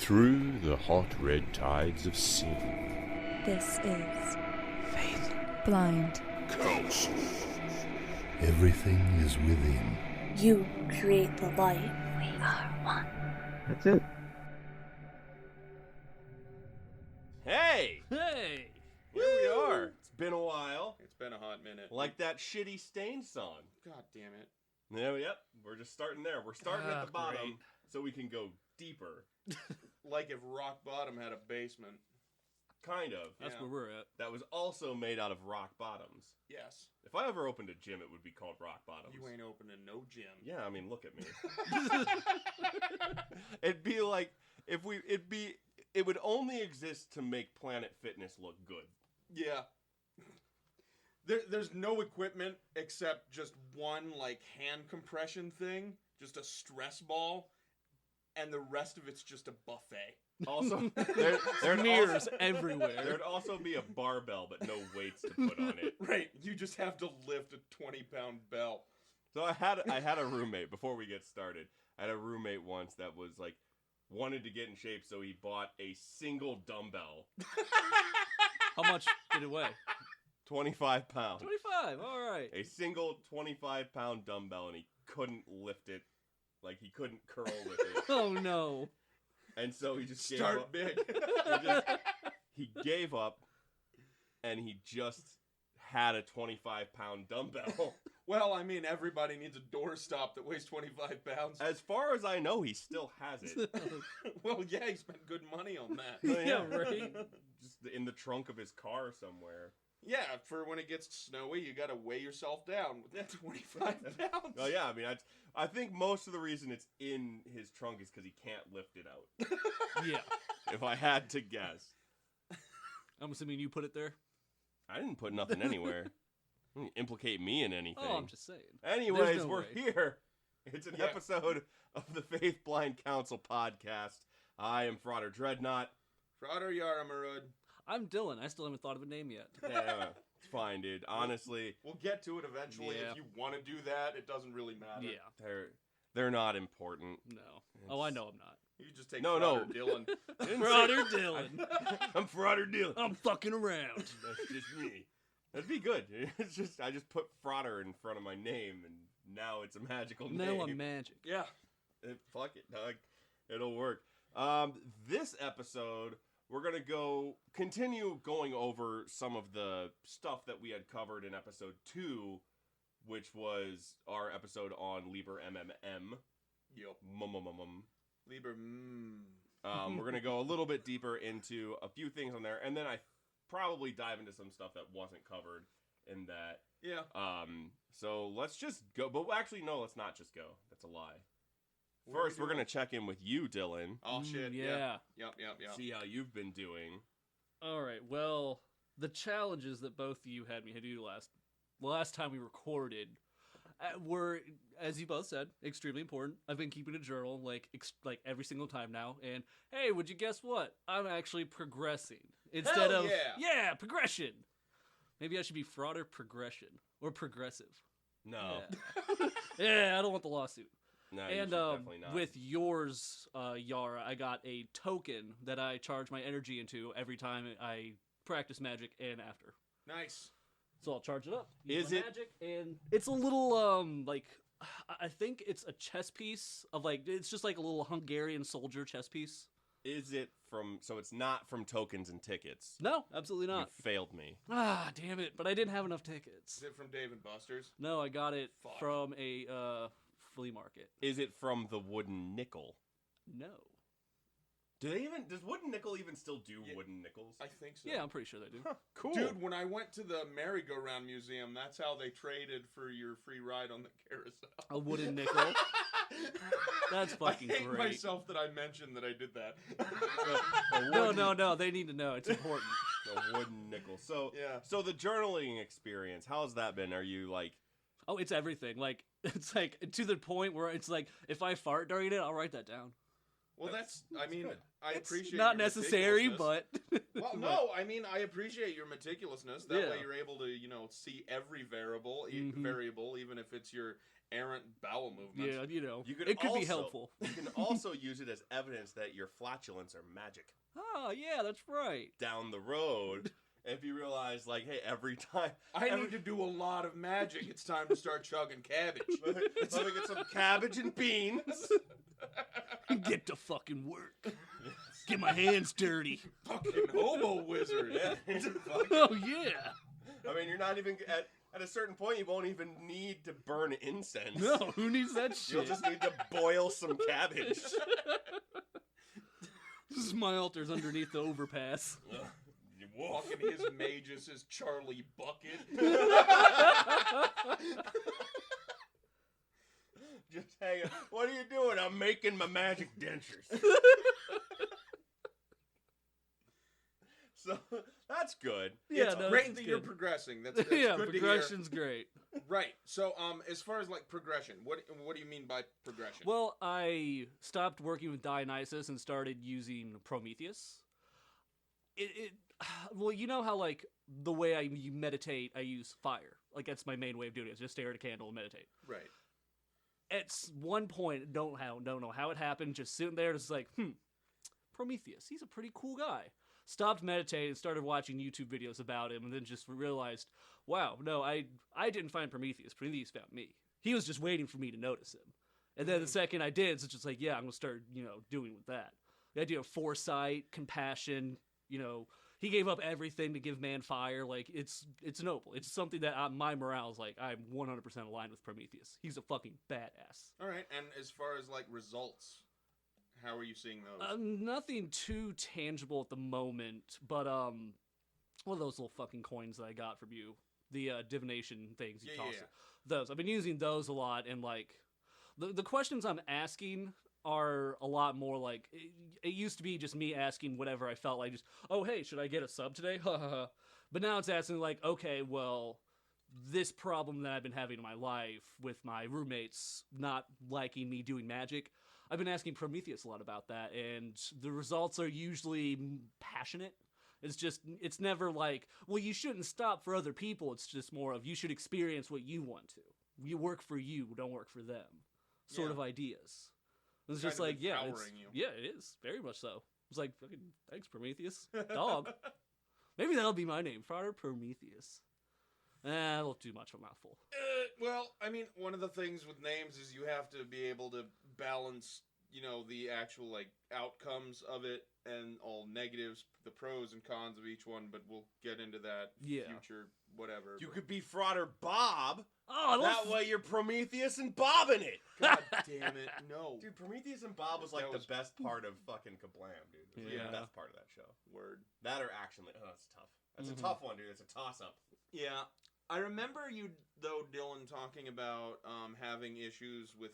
Through the hot red tides of sin. This is Faith Blind Council. Everything is within. You create the light. We are one. That's it. Hey! Hey! Here we are. It's been a while. It's been a hot minute. Like that shitty Stain song. God damn it. Yep. We're just starting there. We're starting at the bottom Great. so we can go deeper. Like if rock bottom had a basement. Kind of. That's Yeah. where we're at. That was also made out of rock bottoms. Yes. If I ever opened a gym, it would be called Rock Bottoms. You ain't opening no gym. Yeah, I mean, look at me. It'd be like it would only exist to make Planet Fitness look good. Yeah. There's no equipment except just one like hand compression thing, just a stress ball, and the rest of it's just a buffet. Also, there'd Mirrors also, everywhere. there'd also be a barbell, but no weights to put on it. Right. You just have to lift a 20-pound belt. So I had a roommate before we get started. I had a roommate once that was like wanted to get in shape, so he bought a single dumbbell, How much did it weigh? 25 pounds. 25. All right. A single 25-pound dumbbell, and he couldn't lift it. Like he couldn't curl with it. Oh no. And so he just gave Start up. big. He gave up, and he just had a 25-pound dumbbell. Well, I mean, everybody needs a doorstop that weighs 25 pounds. As far as I know, he still has it. Well, yeah, he spent good money on that. Yeah, right. Just in the trunk of his car somewhere. Yeah, for when it gets snowy, you gotta weigh yourself down with that 25 pounds. Oh yeah, I mean, I think most of the reason it's in his trunk is because he can't lift it out. Yeah. If I had to guess, I'm assuming you put it there. I didn't put nothing anywhere. Don't implicate me in anything. Oh, I'm just saying. Anyways, There's no we're way. here. It's an Yeah. episode of the Faith Blind Council podcast. I am Frauder Dreadnought. Frauder Yaramarud. I'm Dylan. I still haven't thought of a name yet. Yeah, it's fine, dude. Honestly, We'll get to it eventually. Yeah. If you want to do that, it doesn't really matter. Yeah. they're not important. No. Oh, I know I'm not. You just take No, Frauder no. Dylan. Frauder Dylan. I'm Frauder Dylan. I'm fucking around. That's just me. That'd be good. It's just I just put Frauder in front of my name, and now it's a magical name. No, I'm magic. Yeah. Fuck it, Doug. It'll work. This episode, we're gonna continue going over some of the stuff that we had covered in episode 2, which was our episode on Liber MMM. Yup. Liber. Liber. We're gonna go a little bit deeper into a few things on there, and then I probably dive into some stuff that wasn't covered in that. Yeah. So let's just go. But actually, no, let's not just go. That's a lie. First, we're gonna check in with you, Dylan. Oh shit. Yeah. Yep. See how you've been doing. All right. Well, the challenges that both of you had me do last time we recorded were, as you both said, extremely important. I've been keeping a journal like every single time now. And hey, would you guess what? I'm actually progressing instead Hell of yeah. progression. Maybe I should be Frauder Progression or Progressive. No, Yeah, I don't want the lawsuit. no, you And should definitely not. with yours, Yara, I got a token that I charge my energy into every time I practice magic and after. Nice. So I'll charge it up. Use Is my it- magic? And it's a little like I think it's a chess piece of it's just like a little Hungarian soldier chess piece. Is it from? So it's not from tokens and tickets. No, absolutely not. You failed me. Ah, damn it! But I didn't have enough tickets. Is it from Dave and Buster's? No, I got it Fuck. from a flea market. Is it from the wooden nickel? No. Does wooden nickel even still do Yeah. wooden nickels? I think so. Yeah, I'm pretty sure they do. Cool. Dude, when I went to the merry-go-round museum, that's how they traded for your free ride on the carousel. A wooden nickel. That's fucking I hate great. myself that I mentioned that I did that. No. They need to know. It's important. A wooden nickel. So Yeah. So the journaling experience, how's that been? Are you like? Oh, it's everything. Like it's like to the point where it's like if I fart during it, I'll write that down. Well, I mean, good. I It's appreciate not your necessary, meticulousness. but Well, no, I mean, I appreciate your meticulousness. That way Yeah. you're able to, see every variable, Mhm. variable, even if it's your errant bowel movements. yeah, You could it could also, be helpful. You can also use it as evidence that your flatulence are magic. Oh, yeah, that's right. Down the road, if you realize, like, hey, every time I need to do a lot of magic. It's time to start chugging cabbage. let me get some cabbage and beans. Get to fucking work. Get my hands dirty. Fucking hobo wizard. Yeah, Oh, yeah. I mean, you're not even at a certain point. You won't even need to burn incense. No, who needs that shit? You'll just need to boil some cabbage. This is my altar's underneath the overpass. Fucking his magus is Charlie Bucket. Just hang on. What are you doing? I'm making my magic dentures. So that's good. Yeah, It's no, great that's that you're good. progressing. That's Yeah, good progression's great. to hear. Right. So, as far as like progression, what do you mean by progression? Well, I stopped working with Dionysus and started using Prometheus. Well, you know how like the way I meditate, I use fire. Like that's my main way of doing it. Is just stare at a candle and meditate. Right. At one point, don't know how it happened. Just sitting there, just like, Prometheus. He's a pretty cool guy. Stopped meditating, started watching YouTube videos about him, and then just realized, wow, no, I didn't find Prometheus. Prometheus found me. He was just waiting for me to notice him. And then the second I did, it's just like, yeah, I'm gonna start, doing with that. The idea of foresight, compassion, he gave up everything to give man fire. Like it's noble. It's something that my morale is like, I'm 100% aligned with Prometheus. He's a fucking badass. All right. And as far as like results, how are you seeing those? Nothing too tangible at the moment, but one of those little fucking coins that I got from you, the divination things you toss. Yeah. Those I've been using those a lot, and like the questions I'm asking are a lot more like it used to be just me asking whatever I felt like, just oh hey, should I get a sub today? But now it's asking like, okay, well, this problem that I've been having in my life with my roommates not liking me doing magic, I've been asking Prometheus a lot about that, and the results are usually passionate. It's never like, well, you shouldn't stop for other people. It's just more of, you should experience what you want to. You work for you, don't work for them. Sort of ideas. It's just Kind of like, yeah, empowering you. yeah, it is. Very much so. It's like, fucking, thanks, Prometheus. Dog. Maybe that'll be my name, Father Prometheus. A little too much of a mouthful. Well, I mean, one of the things with names is you have to be able to balance, the actual like outcomes of it and all negatives, the pros and cons of each one. But we'll get into that future, whatever. You could be Frater Bob. Oh, That way you're Prometheus and Bob in it. God damn it, no. Dude, Prometheus and Bob was like That was- the best part of fucking Kablam, dude. It was like Yeah. the best part of that show. Word. That or Action. Oh, that's tough. That's Mhm. a tough one, dude. It's a toss-up. Yeah. I remember you, though, Dylan, talking about having issues with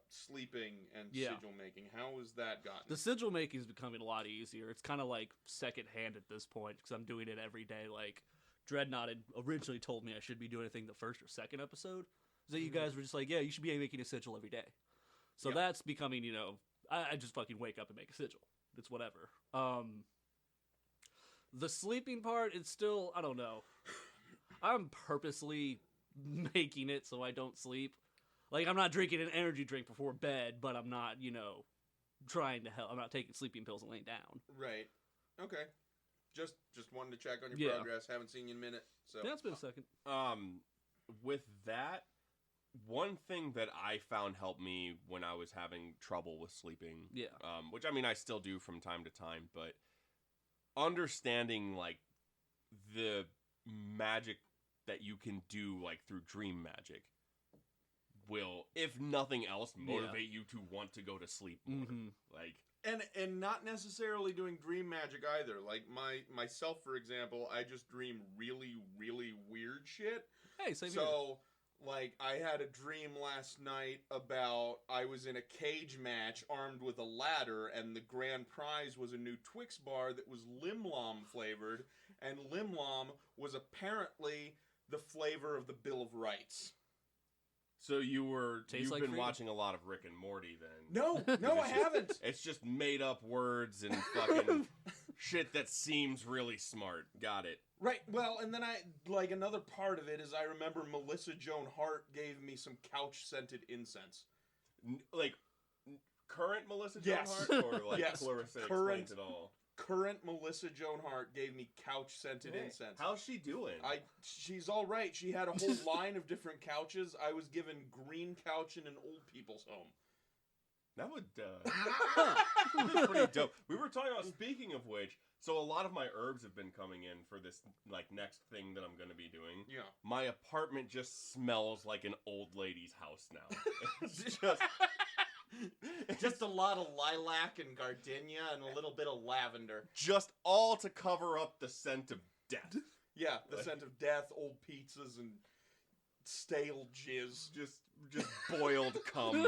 sleeping and Yeah. sigil making. How has that gotten? The sigil making is becoming a lot easier. It's kind of like secondhand at this point because I'm doing it every day. Like Dreadnought had originally told me I should be doing anything the first or second episode. So you guys were just like, yeah, you should be making a sigil every day. So Yep. that's becoming, I just fucking wake up and make a sigil. It's whatever. The sleeping part, it's still, I don't know. I'm purposely making it so I don't sleep. Like, I'm not drinking an energy drink before bed, but I'm not, trying to help. I'm not taking sleeping pills and laying down. Right. Okay. Just wanted to check on your Yeah. progress. Haven't seen you in a minute. So Yeah, it's been a second. With that, one thing that I found helped me when I was having trouble with sleeping, Yeah. which I mean I still do from time to time, but understanding like the magic that you can do like through dream magic will, if nothing else, motivate you to want to go to sleep more. Mm-hmm. Like, and not necessarily doing dream magic either. Like myself, for example, I just dream really, really weird shit. Hey, same here. So, like, I had a dream last night about I was in a cage match armed with a ladder, and the grand prize was a new Twix bar that was Limlom flavored, and Limlom was apparently the flavor of the Bill of Rights. So you've Tastes like been freedom. watching a lot of Rick and Morty then. No, I haven't. It's just made up words and fucking shit that seems really smart. Got it. Right. Well, and then another part of it is I remember Melissa Joan Hart gave me some couch scented incense. Current Melissa Yes. Joan Hart or like Yes. Clarissa Current. Explains It All? Current Melissa Joan Hart gave me couch scented Hey, incense. how's she doing? She's all right. She had a whole line of different couches. I was given green couch in an old people's home. That would be pretty dope. We were talking about, speaking of which, so a lot of my herbs have been coming in for this like next thing that I'm going to be doing. Yeah. My apartment just smells like an old lady's house now. It's Just a lot of lilac and gardenia and a little bit of lavender. just all to cover up the scent of death. Yeah, the scent of death, old pizzas, and stale jizz. Just boiled cum.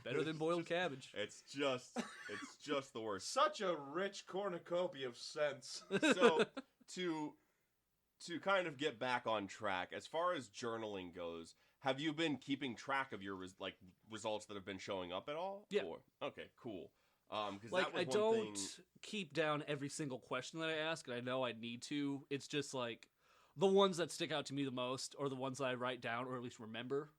Better than boiled cabbage. It's just the worst. Such a rich cornucopia of scents. So to kind of get back on track, as far as journaling goes, have you been keeping track of your results that have been showing up at all? Yeah. Okay, cool. 'Cause Like, that was I one don't thing. keep down every single question that I ask, and I know I need to. It's just like the ones that stick out to me the most, or the ones that I write down, or at least remember.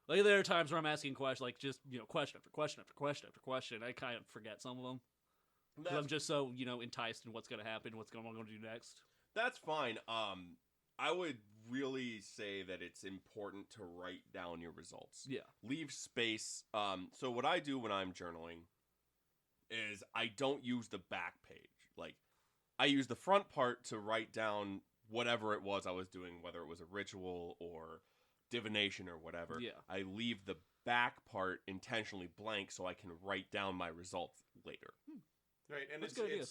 Like, there are times where I'm asking questions, like, just, question after question after question after question. I kind of forget some of them. Because I'm just so, enticed in what's going to happen, what's going to do next. That's fine. I would really say that it's important to write down your results. Yeah. Leave space. So what I do when I'm journaling is I don't use the back page. Like, I use the front part to write down whatever it was I was doing, whether it was a ritual or divination or whatever. Yeah. I leave the back part intentionally blank so I can write down my results later. Right, and That's a good idea.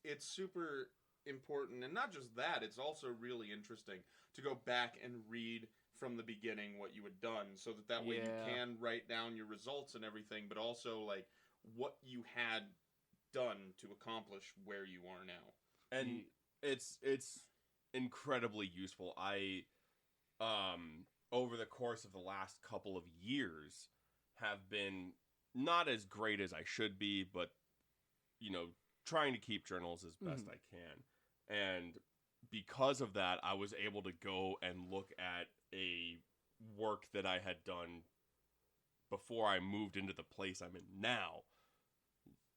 it's super important, and not just that, it's also really interesting to go back and read from the beginning what you had done, so that way you Yeah. can write down your results and everything, but also like what you had done to accomplish where you are now. And it's incredibly useful. I over the course of the last couple of years have been not as great as I should be, but trying to keep journals as best I can. And because of that, I was able to go and look at a work that I had done before I moved into the place I'm in now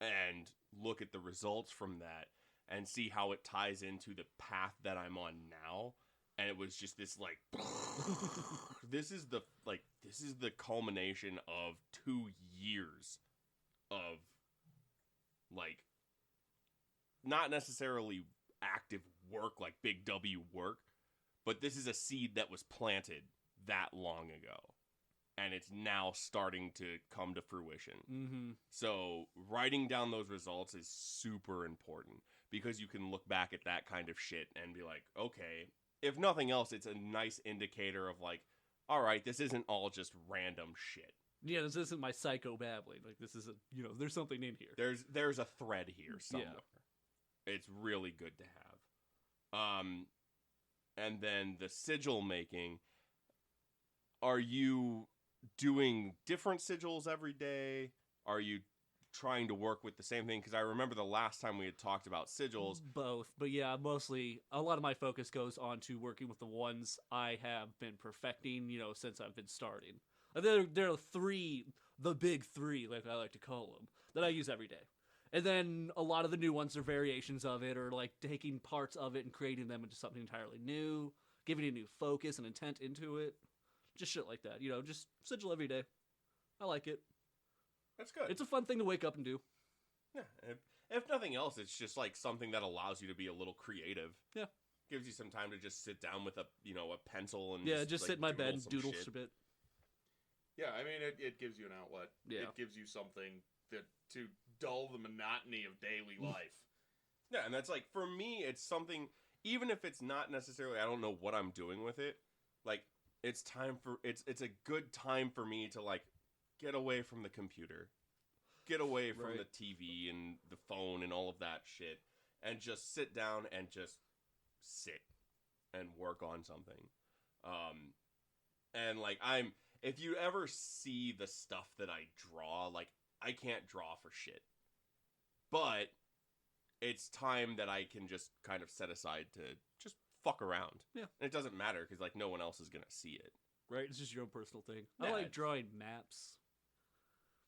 and look at the results from that and see how it ties into the path that I'm on now. And it was just this like this is the culmination of 2 years of like not necessarily active work, like big W work, but this is a seed that was planted that long ago, and it's now starting to come to fruition. Mm-hmm. So writing down those results is super important because you can look back at that kind of shit and be like, okay, if nothing else, it's a nice indicator of like, all right, this isn't all just random shit. Yeah, this isn't my psycho babbling. Like, this is there's something in here. There's a thread here somewhere. Yeah. It's really good to have. And then the sigil making. Are you doing different sigils every day? Are you trying to work with the same thing? Because I remember the last time we had talked about sigils. Both, but yeah, mostly a lot of my focus goes on to working with the ones I have been perfecting, since I've been starting. There are the big three, like I like to call them, that I use every day. And then a lot of the new ones are variations of it, or like taking parts of it and creating them into something entirely new, giving a new focus and intent into it. Just shit like that, just sigil every day. I like it. That's good. It's a fun thing to wake up and do. Yeah. If nothing else, it's just like something that allows you to be a little creative. Yeah. Gives you some time to just sit down with a pencil and just like, sit in my bed and some doodle shit. a bit. Yeah, I mean, it gives you an outlet. Yeah. It gives you something to dull the monotony of daily life. Yeah, and that's like, for me, it's something, even if it's not necessarily, I don't know what I'm doing with it, like, it's a good time for me to, like, get away from the computer, get away from Right. the TV and the phone and all of that shit, and just sit down and just sit and work on something. And, like, if you ever see the stuff that I draw, like, I can't draw for shit. But it's time that I can just kind of set aside to just fuck around. Yeah. And it doesn't matter, because, like, no one else is going to see it. Right? It's just your own personal thing. Yeah, I like it's- drawing maps.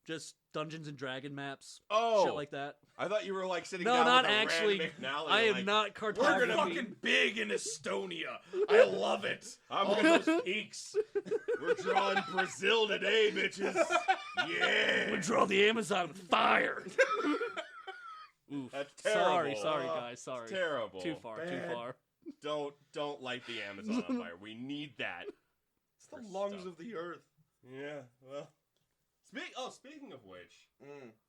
Just Dungeons and Dragon maps. Oh! Shit like that. I thought you were, like, sitting No, down not with a actually. Rand McNally I and, am like, not We're cartography. fucking big in Estonia. I love it. I'm All gonna- those peaks. We're drawing Brazil today, bitches. Yeah. We draw the Amazon with fire. Oof. That's Sorry, terrible. sorry, guys. Sorry. It's terrible. Too far. Too Bad. far. Don't light the Amazon on fire. We need that. It's the For lungs stuff. of the earth. Yeah. Well. Speaking of which,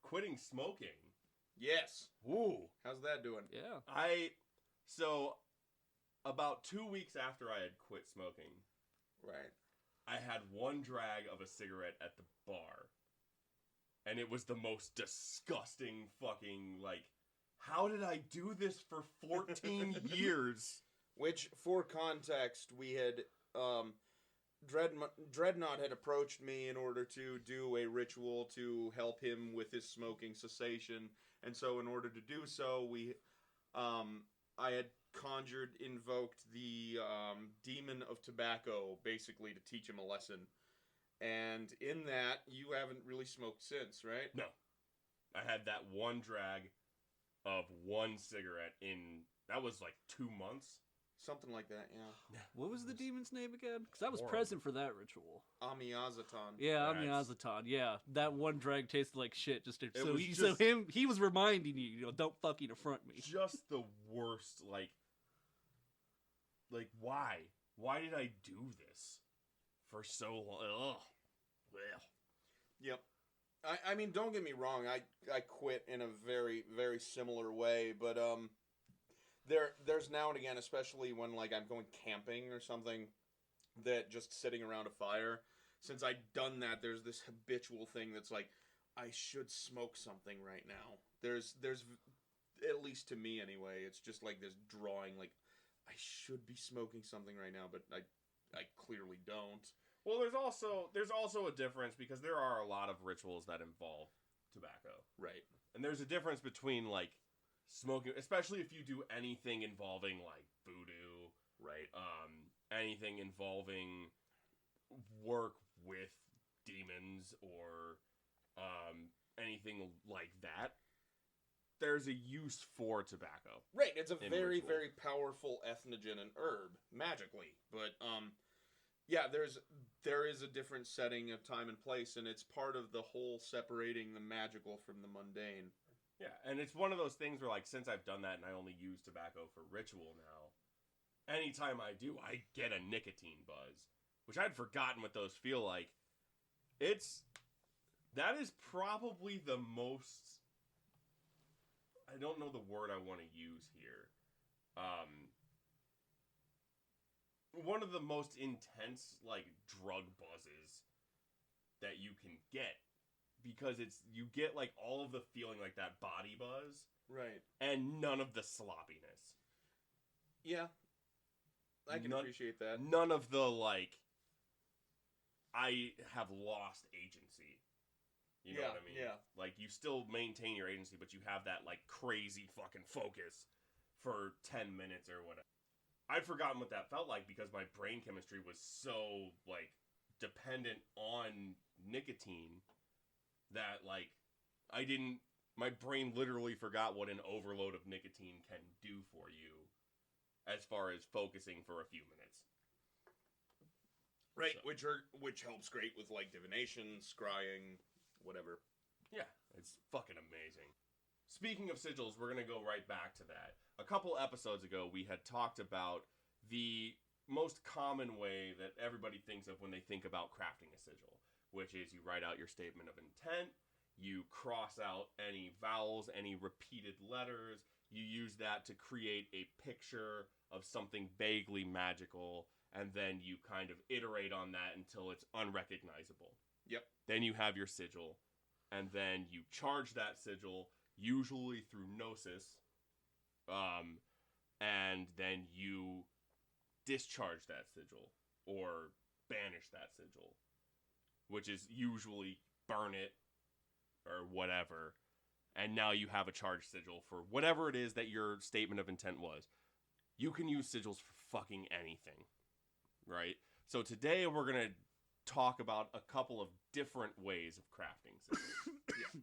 quitting smoking. Yes. Ooh. How's that doing? Yeah. So about 2 weeks after I had quit smoking, Right. I had one drag of a cigarette at the bar. And it was the most disgusting fucking, like, how did I do this for 14 years? Which, for context, we had Dreadnought had approached me in order to do a ritual to help him with his smoking cessation, and so in order to do so, I had invoked the demon of tobacco, basically to teach him a lesson. And in that, you haven't really smoked since, right? No. I had that one drag of one cigarette that was like 2 months. Something like that, yeah. What was the demon's name again? Because I was Horrible. present for that ritual. Amiazatan. Yeah, That's- Amiazatan. Yeah, that one drag tasted like shit. was just- He was reminding you, don't fucking affront me. Just the worst, like why? Why did I do this for so long? Ugh. Well. Yep. I mean, don't get me wrong. I quit in a very, very similar way, but there's now and again, especially when like I'm going camping or something, that just sitting around a fire. Since I've done that, there's this habitual thing that's like, I should smoke something right now. There's at least to me anyway, it's just like this drawing, like I should be smoking something right now, but I clearly don't. Well, there's also a difference because there are a lot of rituals that involve tobacco. Right. And there's a difference between like smoking, especially if you do anything involving like voodoo, Right. anything involving work with demons or anything like that. There's a use for tobacco. Right, it's a in very, ritual. very powerful ethnogen and herb, magically. But, yeah, there is a different setting of time and place, and it's part of the whole separating the magical from the mundane. Yeah, and it's one of those things where, like, since I've done that and I only use tobacco for ritual now, anytime I do, I get a nicotine buzz, which I'd forgotten what those feel like. That is probably the most... I don't know the word I want to use here. One of the most intense, like, drug buzzes that you can get. Because you get, like, all of the feeling like that body buzz. Right. And none of the sloppiness. Yeah. I can appreciate that. None of the, like, I have lost agency. You know what I mean? Yeah. Like, you still maintain your agency, but you have that, like, crazy fucking focus for 10 minutes or whatever. I'd forgotten what that felt like because my brain chemistry was so, like, dependent on nicotine that, like, my brain literally forgot what an overload of nicotine can do for you as far as focusing for a few minutes. Right, So- which helps great with, like, divination, scrying, whatever. Yeah, it's fucking amazing. Speaking of sigils, we're going to go right back to that. A couple episodes ago, we had talked about the most common way that everybody thinks of when they think about crafting a sigil, which is you write out your statement of intent, you cross out any vowels, any repeated letters, you use that to create a picture of something vaguely magical, and then you kind of iterate on that until it's unrecognizable. Yep. Then you have your sigil, and then you charge that sigil, usually through gnosis, and then you discharge that sigil, or banish that sigil. which is usually burn it or whatever, and now you have a charged sigil for whatever it is that your statement of intent was. You can use sigils for fucking anything, right? So today we're going to talk about a couple of different ways of crafting sigils.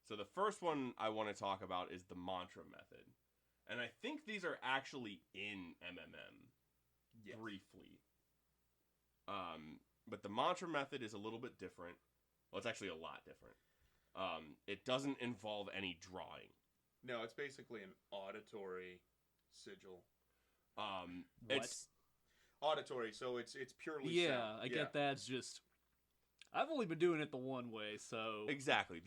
So the first one I want to talk about is the mantra method. And I think these are actually in MMM briefly. But the mantra method is a little bit different. Well, it's actually a lot different. It doesn't involve any drawing. No, it's basically an auditory sigil. It's Auditory, so it's purely Yeah, sound. I get that. It's just I've only been doing it the one way, so exactly.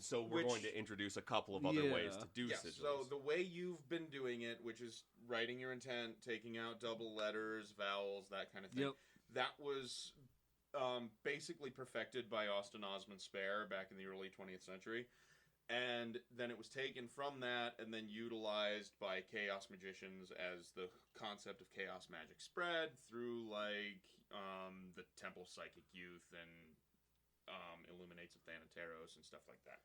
So we're going to introduce a couple of other ways to do sigils. So the way you've been doing it, which is writing your intent, taking out double letters, vowels, that kind of thing. Yep. That was basically perfected by Austin Osman Spare back in the early 20th century. And then it was taken from that and then utilized by chaos magicians as the concept of chaos magic spread through, like, the Temple of Psychic Youth and Illuminates of Thanateros and stuff like that.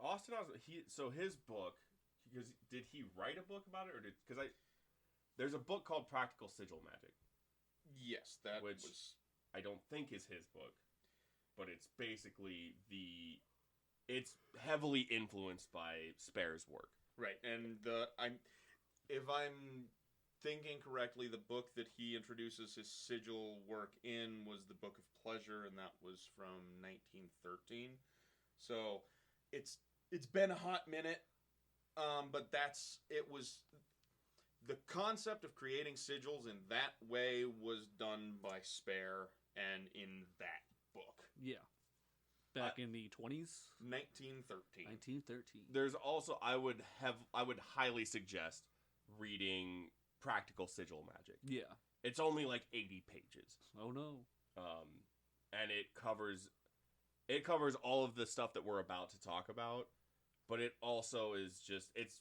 Austin Osman, his book, because did he write a book about it, or there's a book called Practical Sigil Magic. Yes, which I don't think is his book, but it's basically it's heavily influenced by Spare's work. Right, and if I'm thinking correctly, the book that he introduces his sigil work in was the Book of Pleasure, and that was from 1913. So it's been a hot minute, but it was the concept of creating sigils in that way was done by Spare and in that book. yeah. Back in the 20s? 1913. 1913. There's also I would highly suggest reading Practical Sigil Magic. Yeah. It's only like 80 pages. Oh no. And it covers all of the stuff that we're about to talk about, but it also is it's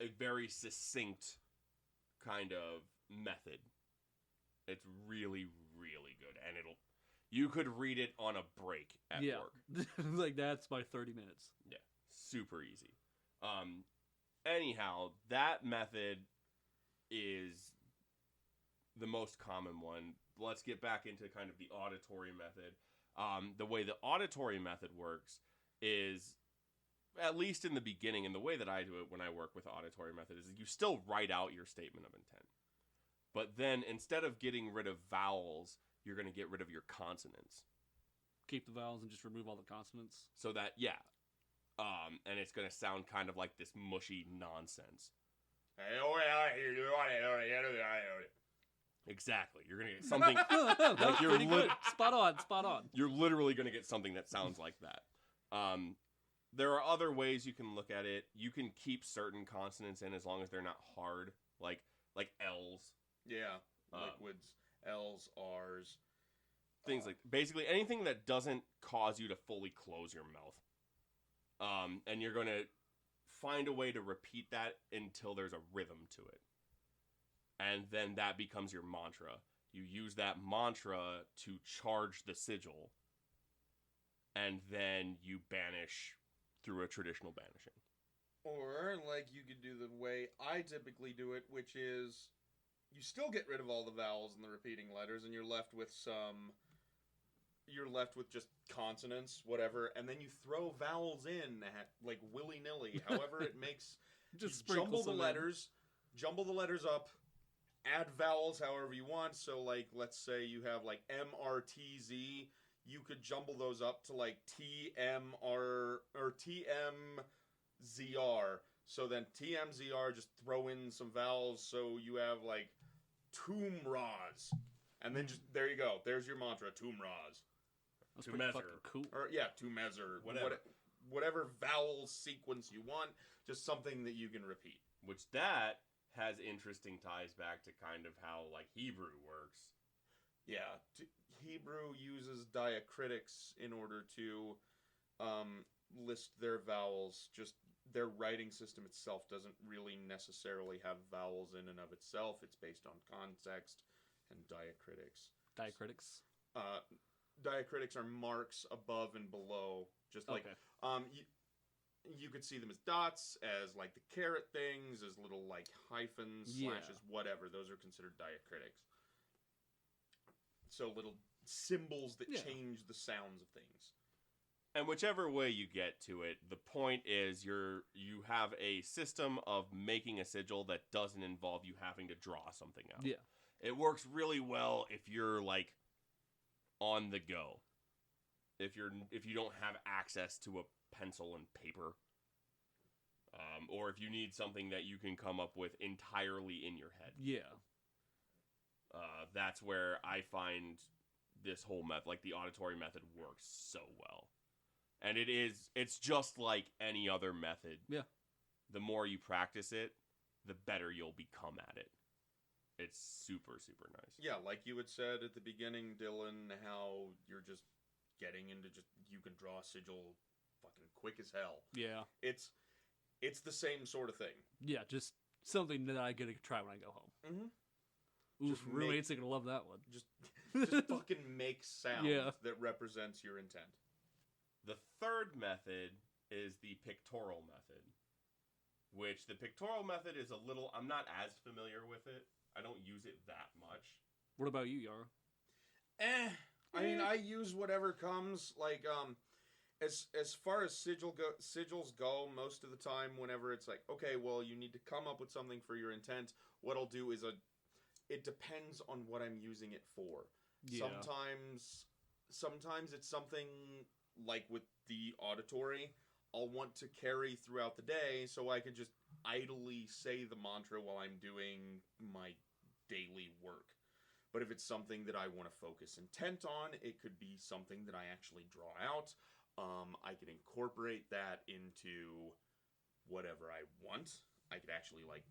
a very succinct kind of method. It's really, really good, and you could read it on a break at work. Like, that's my 30 minutes. Yeah, super easy. Anyhow, that method is the most common one. Let's get back into kind of the auditory method. The way the auditory method works is, at least in the beginning, and the way that I do it when I work with the auditory method, is you still write out your statement of intent. But then, instead of getting rid of vowels, you're going to get rid of your consonants. Keep the vowels and just remove all the consonants. So that, and it's going to sound kind of like this mushy nonsense. Exactly. You're going to get something... Like you're pretty good. Spot on. You're literally going to get something that sounds like that. There are other ways you can look at it. You can keep certain consonants in as long as they're not hard, like L's. Yeah, liquids, L's, R's. Things like, basically anything that doesn't cause you to fully close your mouth. And you're going to find a way to repeat that until there's a rhythm to it. And then that becomes your mantra. You use that mantra to charge the sigil. And then you banish through a traditional banishing. Or, like, you could do the way I typically do it, which is you still get rid of all the vowels and the repeating letters, and you're left with just consonants, whatever, and then you throw vowels in, like, willy-nilly, however it makes... Just jumble the letters up, add vowels however you want, so, like, let's say you have, like, MRTZ, you could jumble those up to, like, TMR, or TMZR, so then TMZR, just throw in some vowels, so you have, like, Tumraz. And then just, there you go. There's your mantra, Tumraz. That's To pretty measure. fucking cool. Or, yeah, to measure. Whatever vowel sequence you want, just something that you can repeat. Which that has interesting ties back to kind of how, like, Hebrew works. Yeah. Hebrew uses diacritics in order to list their vowels. Just their writing system itself doesn't really necessarily have vowels in and of itself. It's based on context and diacritics. Diacritics. Diacritics are marks above and below, just like Okay. you could see them as dots, as like the caret things, as little like hyphens, Yeah. slashes, whatever. Those are considered diacritics. So little symbols that Yeah. change the sounds of things. And whichever way you get to it, the point is you have a system of making a sigil that doesn't involve you having to draw something out. Yeah. It works really well if you're like on the go. If you don't have access to a pencil and paper, or if you need something that you can come up with entirely in your head. Yeah. That's where I find this whole method, like the auditory method, works so well. And it's just like any other method. Yeah. The more you practice it, the better you'll become at it. It's super, super nice. Yeah, like you had said at the beginning, Dylan, how you're just getting into you can draw a sigil fucking quick as hell. Yeah. It's the same sort of thing. Yeah, just something that I get to try when I go home. Mm-hmm. Oof, Just roommates are going to love that one. Just fucking make sound that represents your intent. The third method is the pictorial method, which the pictorial method is I'm not as familiar with it. I don't use it that much. What about you, Yara? I mean, I use whatever comes. Like, as far as sigils go, most of the time, whenever it's like, okay, well, you need to come up with something for your intent. What I'll do is it depends on what I'm using it for. Yeah. Sometimes it's something like with the auditory, I'll want to carry throughout the day, so I could just idly say the mantra while I'm doing my daily work. But if it's something that I want to focus intent on, it could be something that I actually draw out. I could incorporate that into whatever I want. I could actually, like,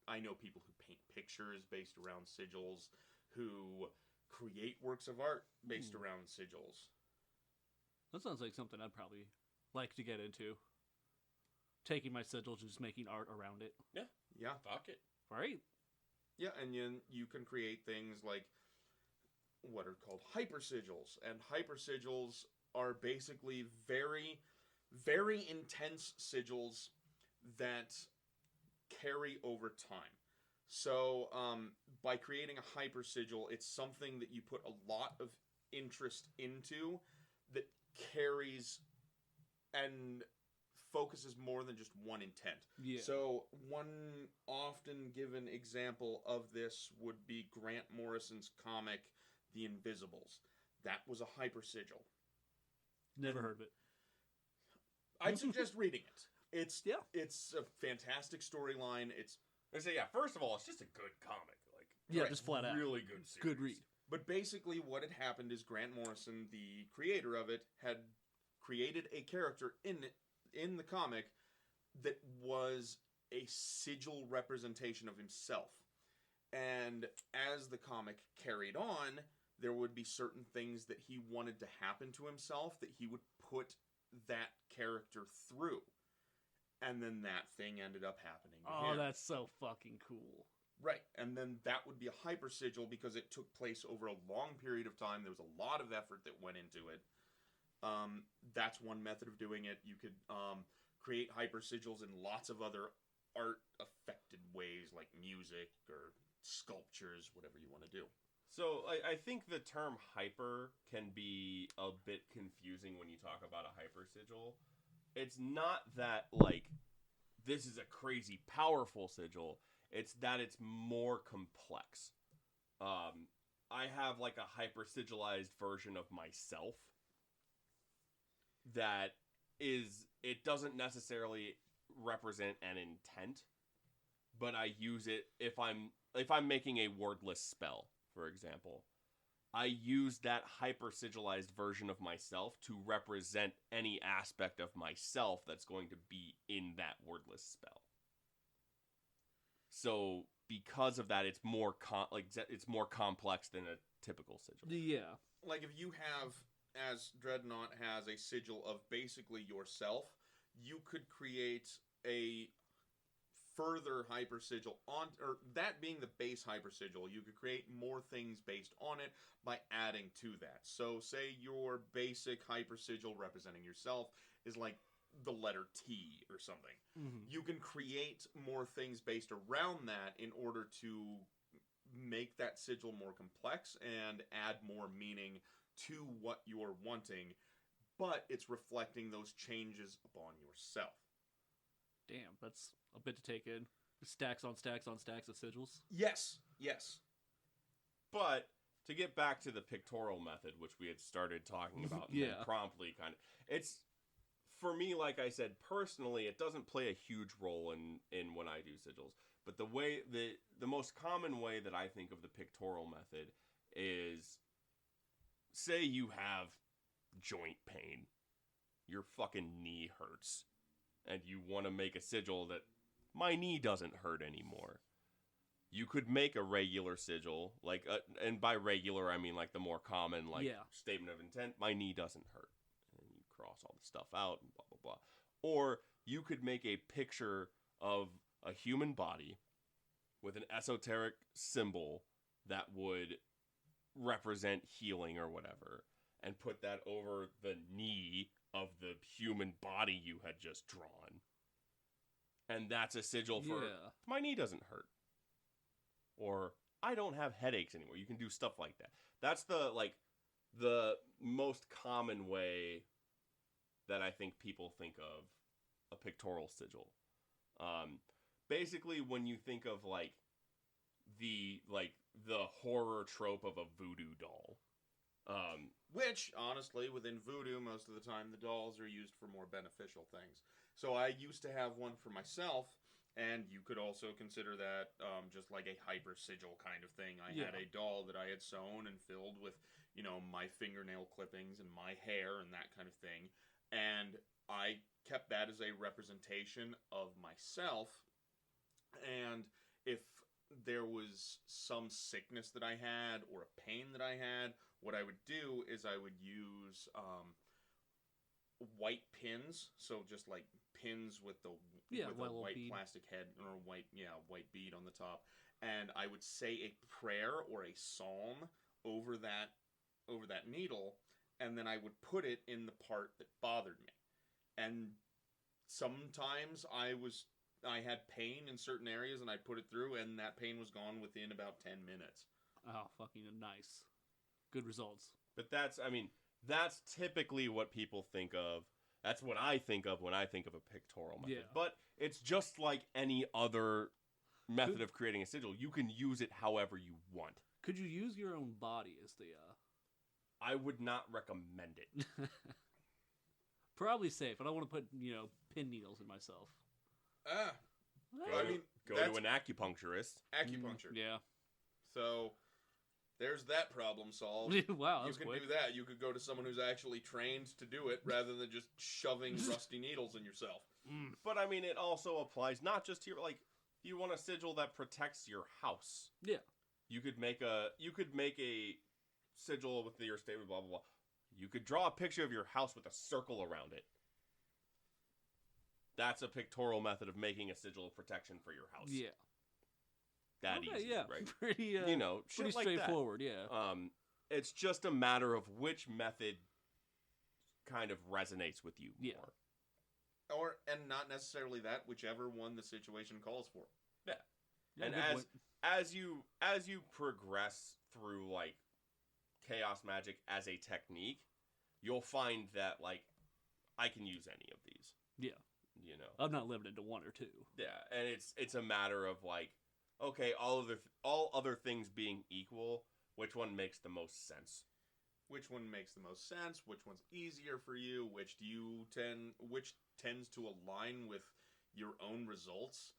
I know people who paint pictures based around sigils, who create works of art based around sigils. That sounds like something I'd probably like to get into. Taking my sigils and just making art around it. Yeah. Fuck it. Right? Yeah, and you can create things like what are called hypersigils. And hypersigils are basically very, very intense sigils that carry over time. So by creating a hypersigil, it's something that you put a lot of interest into that carries and focuses more than just one intent. Yeah. So one often given example of this would be Grant Morrison's comic, The Invisibles. That was a hypersigil. Never heard of it. I'd suggest reading it. It's a fantastic storyline. I say, first of all, it's just a good comic. Like, Yeah, right, just flat out. really good series. Good read. But basically what had happened is Grant Morrison, the creator of it, had created a character in the comic that was a sigil representation of himself. And as the comic carried on, there would be certain things that he wanted to happen to himself that he would put that character through. And then that thing ended up happening to him. Oh, that's so fucking cool. Right, and then that would be a hypersigil because it took place over a long period of time. There was a lot of effort that went into it. That's one method of doing it. You could create hypersigils in lots of other art-affected ways, like music or sculptures, whatever you want to do. So I think the term hyper can be a bit confusing when you talk about a hypersigil. It's not that, like, this is a crazy powerful sigil. It's that it's more complex. I have, like, a hyper-sigilized version of myself that it doesn't necessarily represent an intent, but I use it if I'm making a wordless spell, for example. I use that hyper-sigilized version of myself to represent any aspect of myself that's going to be in that wordless spell. So because of that, it's more complex than a typical sigil. Yeah. Like if you have, as Dreadnought has, a sigil of basically yourself, you could create a further hyper sigil on, or that being the base hyper sigil, you could create more things based on it by adding to that. So say your basic hyper sigil representing yourself is like the letter T or something. You can create more things based around that in order to make that sigil more complex and add more meaning to what you're wanting, but it's reflecting those changes upon yourself. Damn, that's a bit to take in. Stacks on stacks on stacks of sigils. Yes. But to get back to the pictorial method, which we had started talking about, and then promptly kind of, it's, for me, like I said, personally, it doesn't play a huge role in when I do sigils. But the most common way that I think of the pictorial method is, say you have joint pain, your fucking knee hurts, and you want to make a sigil that my knee doesn't hurt anymore. You could make a regular sigil, like, and by regular I mean like the more common, like statement of intent. My knee doesn't hurt, and you cross all the stuff out and blah blah blah. Or you could make a picture of a human body with an esoteric symbol that would represent healing or whatever, and put that over the knee of the human body you had just drawn. And that's a sigil for my knee doesn't hurt. Or I don't have headaches anymore. You can do stuff like that. That's the most common way that I think people think of a pictorial sigil. Basically, when you think of the horror trope of a voodoo doll, which honestly, within voodoo, most of the time the dolls are used for more beneficial things. So I used to have one for myself, and you could also consider that just like a hyper sigil kind of thing. I had a doll that I had sewn and filled with, my fingernail clippings and my hair and that kind of thing. And I kept that as a representation of myself. And if there was some sickness that I had or a pain that I had, what I would do is I would use white pins, so just like pins with a white bead. Plastic head or white bead on the top, and I would say a prayer or a psalm over that needle, and then I would put it in the part that bothered me. And sometimes I had pain in certain areas, and I'd put it through, and that pain was gone within about 10 minutes. Oh, fucking nice. Good results. But that's typically what people think of. That's what I think of when I think of a pictorial method. Yeah. But it's just like any other method of creating a sigil. You can use it however you want. Could you use your own body as the... I would not recommend it. Probably safe. I don't want to put, pin needles in myself. Go to an acupuncturist. Acupuncture. Yeah. So... there's that problem solved. Wow, you can do that. You could go to someone who's actually trained to do it rather than just shoving rusty needles in yourself. But I mean, it also applies not just to your, you want a sigil that protects your house. Yeah. You could make a sigil with your statement, blah blah blah. You could draw a picture of your house with a circle around it. That's a pictorial method of making a sigil of protection for your house. Yeah. That easy, right? Pretty, pretty straightforward, like that. It's just a matter of which method kind of resonates with you more. And not necessarily that, whichever one the situation calls for. Yeah. And as you progress through chaos magic as a technique, you'll find that I can use any of these. Yeah. I'm not limited to one or two. Yeah, and it's a matter of okay, all other things being equal, which one makes the most sense? Which one makes the most sense? Which one's easier for you? Which tends to align with your own results?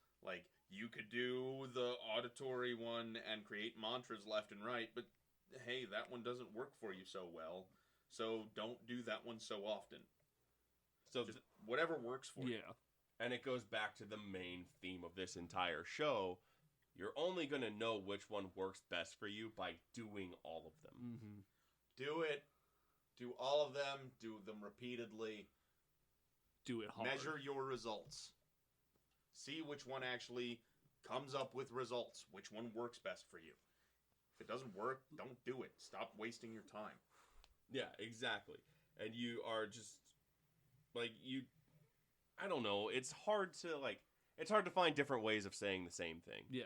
You could do the auditory one and create mantras left and right, but hey, that one doesn't work for you so well, so don't do that one so often. So just whatever works for you. Yeah. And it goes back to the main theme of this entire show. You're only going to know which one works best for you by doing all of them. Mm-hmm. Do it. Do all of them. Do them repeatedly. Do it hard. Measure your results. See which one actually comes up with results. Which one works best for you. If it doesn't work, don't do it. Stop wasting your time. Yeah, exactly. And you are just like I don't know. It's hard to find different ways of saying the same thing. Yeah.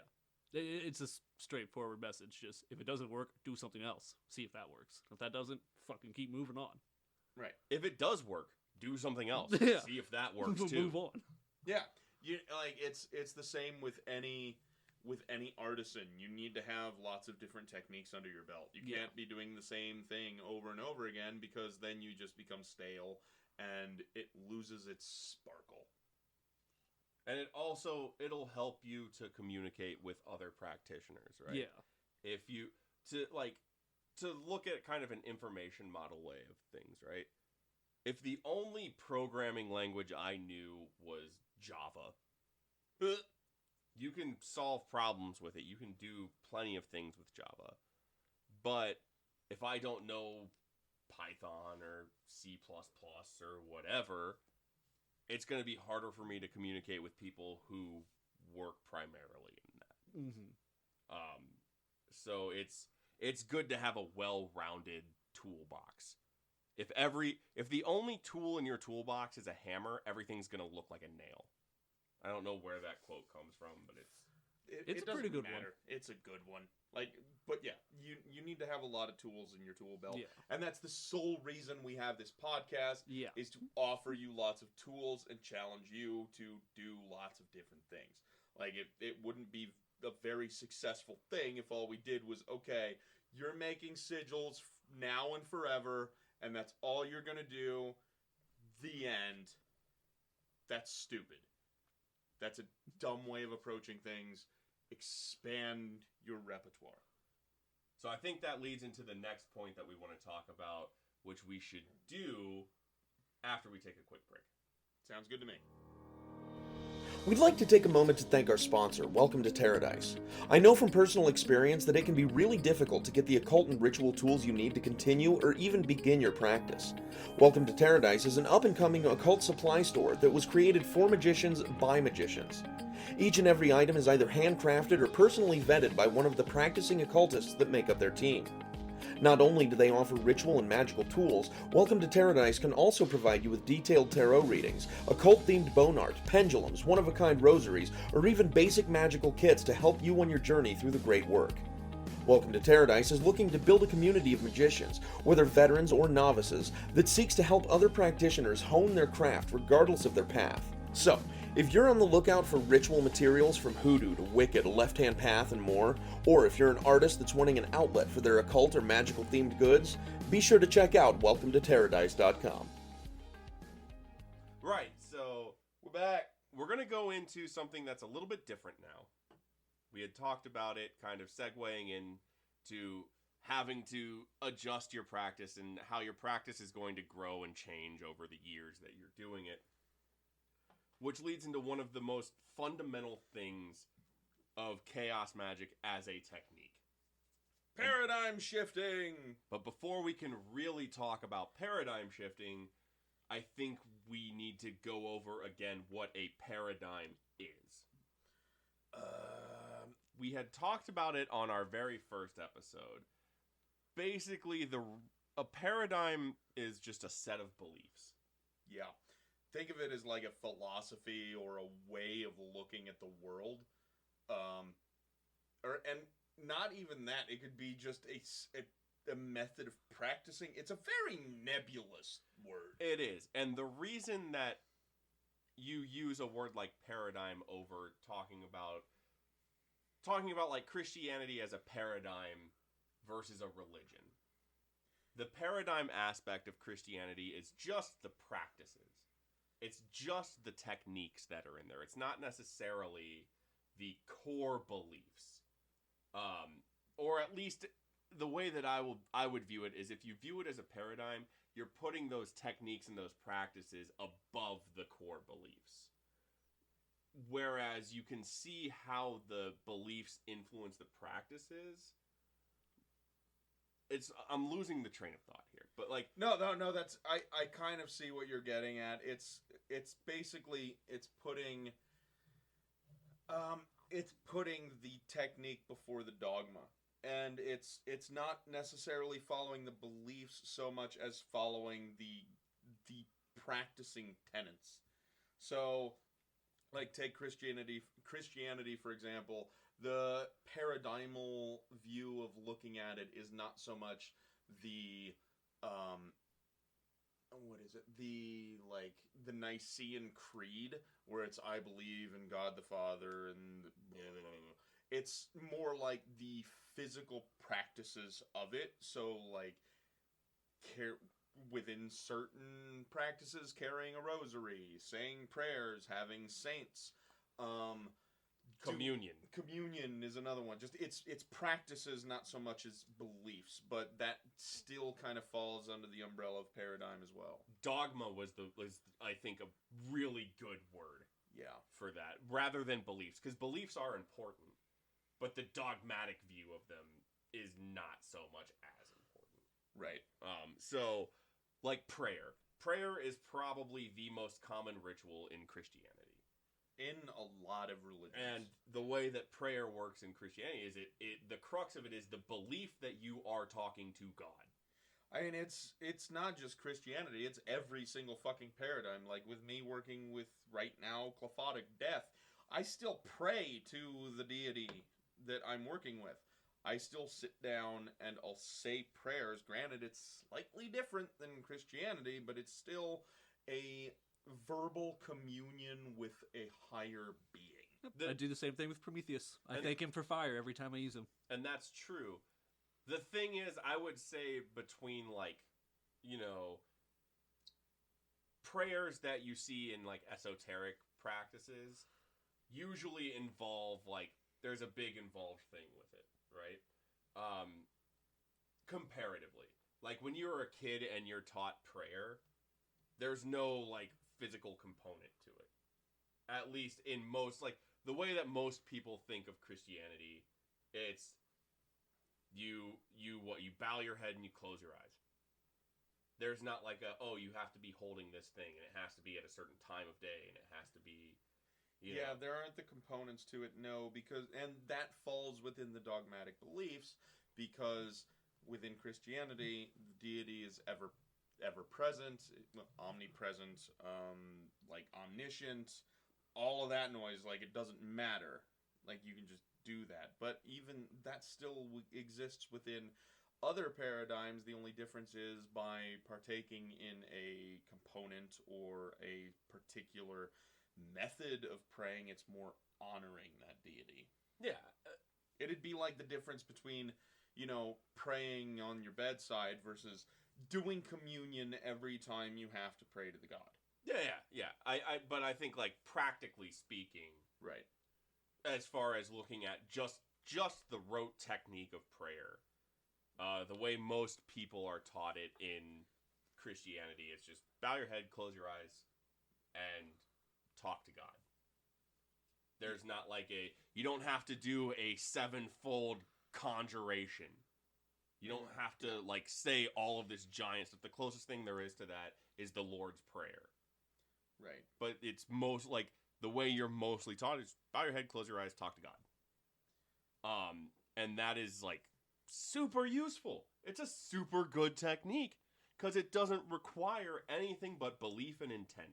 It's a straightforward message. Just, if it doesn't work, do something else. See if that works. If that doesn't, fucking keep moving on. Right. If it does work, do something else. Yeah. See if that works too. Move on. Yeah. It's the same with any artisan. You need to have lots of different techniques under your belt. You can't be doing the same thing over and over again, because then you just become stale and it loses its sparkle. And it'll help you to communicate with other practitioners, right? Yeah. If you to look at kind of an information model way of things, right? If the only programming language I knew was Java, you can solve problems with it. You can do plenty of things with Java. But if I don't know Python or C++ or whatever, it's going to be harder for me to communicate with people who work primarily in that. Mm-hmm. So it's good to have a well-rounded toolbox. If the only tool in your toolbox is a hammer, everything's going to look like a nail. I don't know where that quote comes from, but It's a pretty good one. It's a good one. But yeah, you need to have a lot of tools in your tool belt. Yeah. And that's the sole reason we have this podcast, is to offer you lots of tools and challenge you to do lots of different things. It wouldn't be a very successful thing if all we did was, okay, you're making sigils now and forever, and that's all you're going to do, the end. That's stupid. That's a dumb way of approaching things. Expand your repertoire. So I think that leads into the next point that we want to talk about, which we should do after we take a quick break. Sounds good to me. We'd like to take a moment to thank our sponsor, Welcome to Paradise. I know from personal experience that it can be really difficult to get the occult and ritual tools you need to continue or even begin your practice. Welcome to Paradise is an up-and-coming occult supply store that was created for magicians by magicians. Each and every item is either handcrafted or personally vetted by one of the practicing occultists that make up their team. Not only do they offer ritual and magical tools, Welcome to Paradise can also provide you with detailed tarot readings, occult-themed bone art, pendulums, one-of-a-kind rosaries, or even basic magical kits to help you on your journey through the great work. Welcome to Paradise is looking to build a community of magicians, whether veterans or novices, that seeks to help other practitioners hone their craft regardless of their path. So, if you're on the lookout for ritual materials from hoodoo to Wicca to left-hand path and more, or if you're an artist that's wanting an outlet for their occult or magical themed goods, be sure to check out welcometoparadise.com. Right, so We're back. we're going to go into something that's a little bit different now. We had talked about it kind of segueing into having to adjust your practice and how your practice is going to grow and change over the years that you're doing it. Which leads into one of the most fundamental things of chaos magic as a technique. Paradigm shifting. But before we can really talk about paradigm shifting, I think we need to go over again what a paradigm is. We had talked about it on our very first episode. Basically, a paradigm is just a set of beliefs. Yeah. Think of it as like a philosophy or a way of looking at the world. And not even that. It could be just a method of practicing. It's a very nebulous word. It is. And the reason that you use a word like paradigm over talking about like Christianity as a paradigm versus a religion. The paradigm aspect of Christianity is just the practices. It's just the techniques that are in there. It's not necessarily the core beliefs. Or at least the way that I would view it is, if you view it as a paradigm, you're putting those techniques and those practices above the core beliefs. Whereas you can see how the beliefs influence the practices. I'm losing the train of thought here, but like No, that's I kind of see what you're getting at. It's basically putting It's putting the technique before the dogma, and it's not necessarily following the beliefs so much as following the practicing tenets. So, like, take Christianity for example. The paradigmal view of looking at it is not so much the what is it, the Nicene Creed, where it's I believe in God the Father and it's more like the physical practices of it. So like within certain practices, carrying a rosary, saying prayers, having saints, Communion. Communion is another one. Just it's practices, not so much as beliefs, but that still kind of falls under the umbrella of paradigm as well. Dogma was I think a really good word. Yeah. For that, rather than beliefs, because beliefs are important, but the dogmatic view of them is not so much as important. Right. So like prayer. Prayer is probably the most common ritual in Christianity. In a lot of religions. And the way that prayer works in Christianity is the crux of it is the belief that you are talking to God. I mean, it's not just Christianity, it's every single fucking paradigm. Like with me working with, right now, clothotic death, I still pray to the deity that I'm working with. I still sit down and I'll say prayers. Granted, it's slightly different than Christianity, but it's still a verbal communion with a higher being. I do the same thing with Prometheus. I thank him for fire every time I use him. And that's true. The thing is, I would say between, like, you know, prayers that you see in, like, esoteric practices usually involve, like, there's a big involved thing with it, right? Comparatively. Like, when you're a kid and you're taught prayer, there's no, like, physical component to it. At least in most, like, the way that most people think of Christianity, it's you bow your head and you close your eyes. There's not like you have to be holding this thing and it has to be at a certain time of day and it has to be, you know. There aren't the components to it, no, and that falls within the dogmatic beliefs, because within Christianity, the deity is ever present, omnipresent, like omniscient, all of that noise. Like, it doesn't matter. Like, you can just do that. But even that still exists within other paradigms. The only difference is by partaking in a component or a particular method of praying, it's more honoring that deity. Yeah. It'd be like the difference between, praying on your bedside versus doing communion every time you have to pray to the God. Yeah. But I think, like, practically speaking, right, as far as looking at just the rote technique of prayer, the way most people are taught it in Christianity, it's just bow your head, close your eyes, and talk to God. There's not like you don't have to do a 7-fold conjuration. You don't have to, like, say all of this giant stuff. The closest thing there is to that is the Lord's Prayer. Right. But it's most, like, the way you're mostly taught is bow your head, close your eyes, talk to God. And that is, like, super useful. It's a super good technique because it doesn't require anything but belief and intent.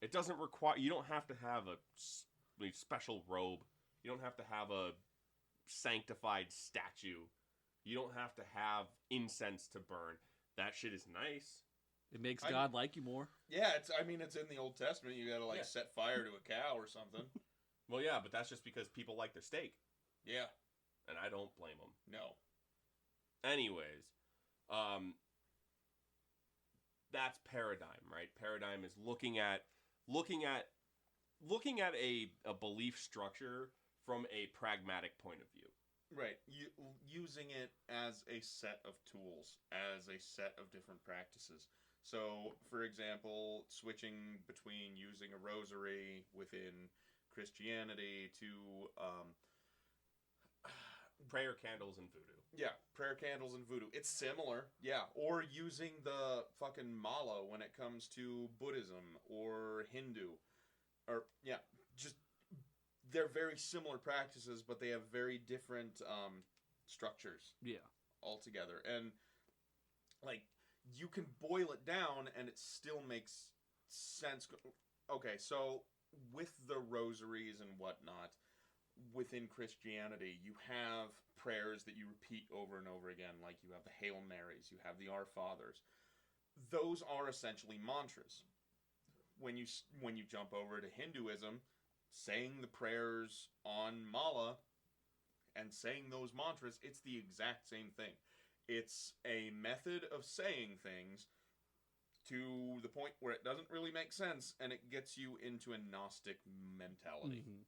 It doesn't require, you don't have to have a special robe. You don't have to have a sanctified statue. You don't have to have incense to burn. That shit is nice. It makes God like you more. Yeah, it's in the Old Testament. You gotta, like, set fire to a cow or something. Well, yeah, but that's just because people like their steak. Yeah. And I don't blame them. No. Anyways, that's paradigm, right? Paradigm is looking at a belief structure from a pragmatic point of view. Right. Using it as a set of tools, as a set of different practices. So, for example, switching between using a rosary within Christianity to prayer candles and voodoo. Yeah, prayer candles and voodoo. It's similar, yeah. Or using the fucking mala when it comes to Buddhism or Hindu. Or, yeah, just they're very similar practices, but they have very different structures Yeah. altogether. And, like, you can boil it down and it still makes sense. Okay, so with the rosaries and whatnot, within Christianity, you have prayers that you repeat over and over again, like you have the Hail Marys, you have the Our Fathers. Those are essentially mantras. When you jump over to Hinduism, saying the prayers on mala and saying those mantras, it's the exact same thing. It's a method of saying things to the point where it doesn't really make sense, and it gets you into a Gnostic mentality. Mm-hmm.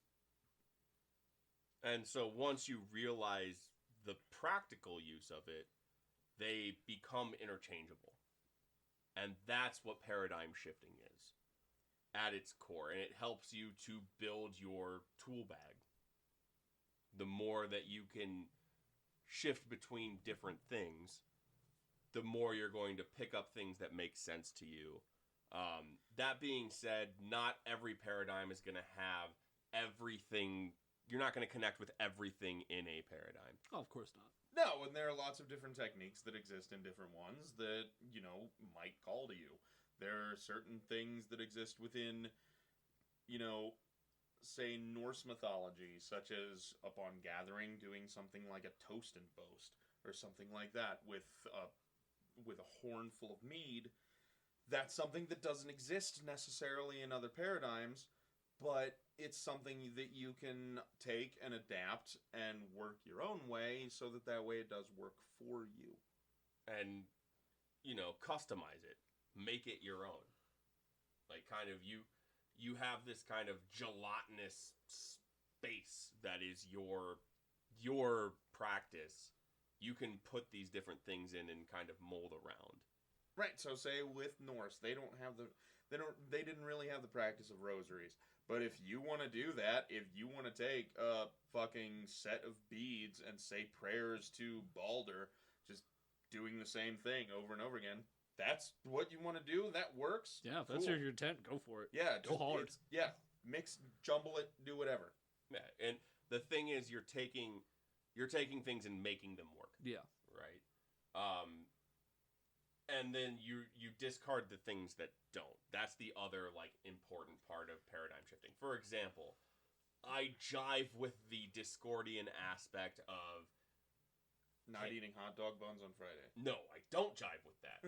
And so once you realize the practical use of it, they become interchangeable. And that's what paradigm shifting is at its core. And it helps you to build your tool bag. The more that you can shift between different things, the more you're going to pick up things that make sense to you. That being said, not every paradigm is going to have everything. You're not going to connect with everything in a paradigm. Oh, of course not. No, and there are lots of different techniques that exist in different ones that, might call to you. There are certain things that exist within, say, Norse mythology, such as upon gathering, doing something like a toast and boast, or something like that, with a horn full of mead. That's something that doesn't exist necessarily in other paradigms, but it's something that you can take and adapt and work your own way so that way it does work for you. And, customize it. Make it your own. Like, kind of, you have this kind of gelatinous space that is your practice. You can put these different things in and kind of mold around. Right, so say with Norse, they didn't really have the practice of rosaries. But if you want to do that, if you want to take a fucking set of beads and say prayers to Balder, just doing the same thing over and over again, that's what you want to do, that works. Yeah, if that's cool. your intent, go for it. Yeah, go hard. Yeah, mix, jumble it, do whatever. Yeah, and the thing is, you're taking things and making them work. Yeah. Right. And then you discard the things that don't. That's the other important part of paradigm shifting. For example, I jive with the Discordian aspect of not eating hot dog buns on Friday. No, I don't jive with that.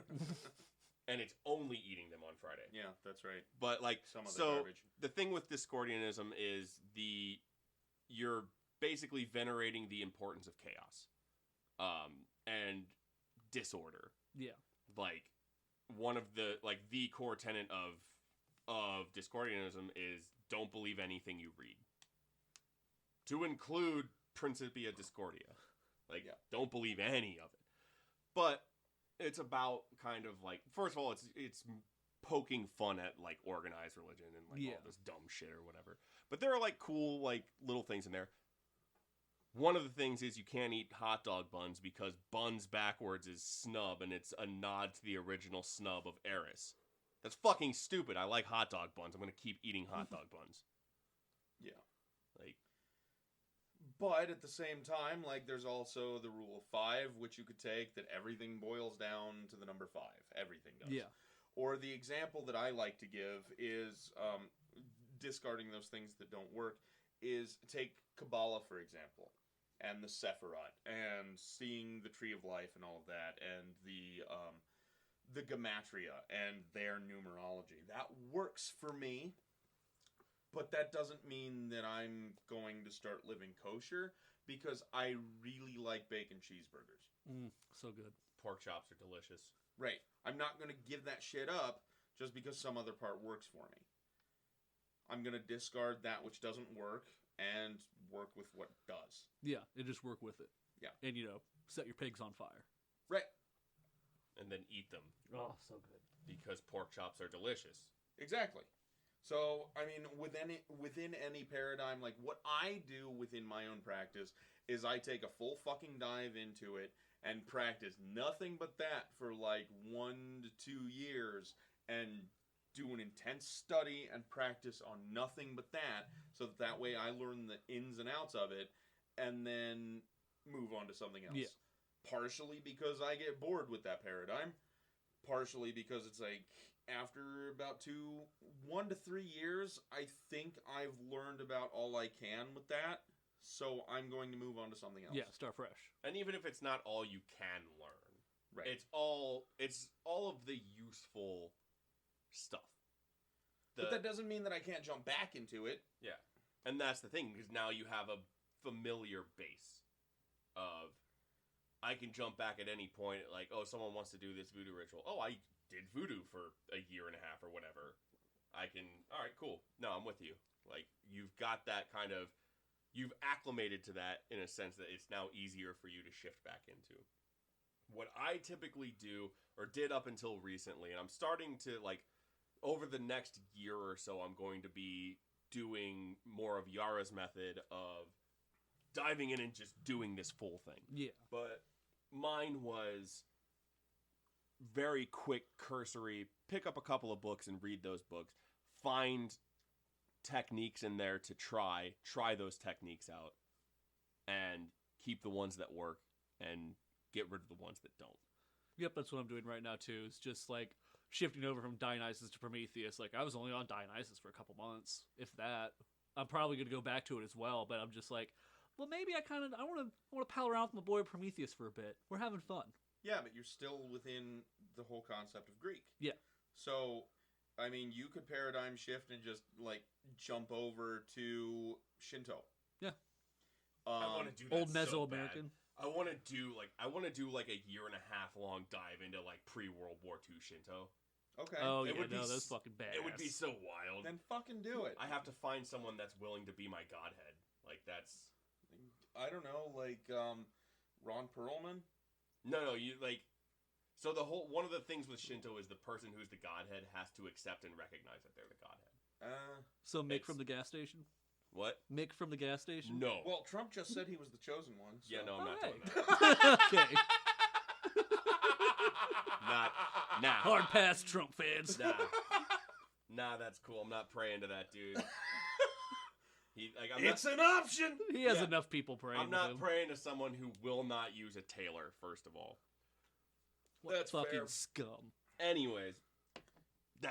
And it's only eating them on Friday. Yeah, that's right. But some of the so garbage. The thing with Discordianism is you're basically venerating the importance of chaos, and disorder. Yeah. One of the core tenet of Discordianism is don't believe anything you read. To include Principia Discordia. Don't believe any of it. But it's about kind of first of all, it's poking fun at organized religion and all this dumb shit or whatever. But there are cool little things in there. One of the things is you can't eat hot dog buns because buns backwards is snub, and it's a nod to the original snub of Eris. That's fucking stupid. I like hot dog buns. I'm going to keep eating hot dog buns. Yeah. But at the same time, there's also the rule of 5, which you could take, that everything boils down to the number 5. Everything does. Yeah. Or the example that I like to give is, discarding those things that don't work, is take Kabbalah, for example, and the Sephirot, and seeing the Tree of Life and all of that, and the Gematria and their numerology. That works for me, but that doesn't mean that I'm going to start living kosher, because I really like bacon cheeseburgers. So good. Pork chops are delicious. Right. I'm not going to give that shit up just because some other part works for me. I'm going to discard that which doesn't work and work with what does. Yeah, and just work with it. Yeah. And, set your pigs on fire. Right. And then eat them. Oh, so good. Because pork chops are delicious. Exactly. So, I mean, within any paradigm, what I do within my own practice is I take a full fucking dive into it and practice nothing but that for 1 to 2 years and do an intense study and practice on nothing but that, so that way I learn the ins and outs of it, and then move on to something else. Yeah. Partially because I get bored with that paradigm. Partially because it's like, after about 1 to 3 years, I think I've learned about all I can with that, so I'm going to move on to something else. Yeah, start fresh. And even if it's not all you can learn, Right. it's all of the useful stuff. But that doesn't mean that I can't jump back into it. Yeah. And that's the thing, because now you have a familiar base of, I can jump back at any point, like, oh, someone wants to do this voodoo ritual. Oh, I did voodoo for a year and a half or whatever. I can, all right, cool. No, I'm with you. Like, you've got that kind of, you've acclimated to that in a sense that it's now easier for you to shift back into. What I typically do, or did up until recently, and I'm starting to, like, over the next year or so, I'm going to be doing more of Yara's method of diving in and just doing this full thing. Yeah. But mine was very quick, cursory, pick up a couple of books and read those books, find techniques in there to try those techniques out, and keep the ones that work and get rid of the ones that don't. Yep, that's what I'm doing right now too. It's just like shifting over from Dionysus to Prometheus. Like, I was only on Dionysus for a couple months, if that. I'm probably gonna go back to it as well, but I'm just like, well, maybe I want to pal around with my boy Prometheus for a bit. We're having fun. Yeah, but you're still within the whole concept of Greek. Yeah. So, I mean, you could paradigm shift and just, like, jump over to Shinto. Yeah. I want to do that Old so Mesoamerican. bad. I want to do like a year and a half long dive into like pre-World War II Shinto. Okay. Oh, It yeah, would be no, that's fucking bad. It would be so wild. Then fucking do it. I have to find someone that's willing to be my godhead. Like, that's... I don't know, like, Ron Perlman? No, you, like... So one of the things with Shinto is the person who's the godhead has to accept and recognize that they're the godhead. So Mick It's- from the gas station? What? Mick from the gas station? No. Well, Trump just said he was the chosen one. So. Yeah, no, I'm not hey. doing that. Okay. Not... Nah. Hard pass, Trump fans. Nah, that's cool. I'm not praying to that dude. It's an option! He has Yeah. enough people praying. I'm with not him. praying to someone who will not use a tailor, first of all. What That's fucking fair. scum. Anyways, I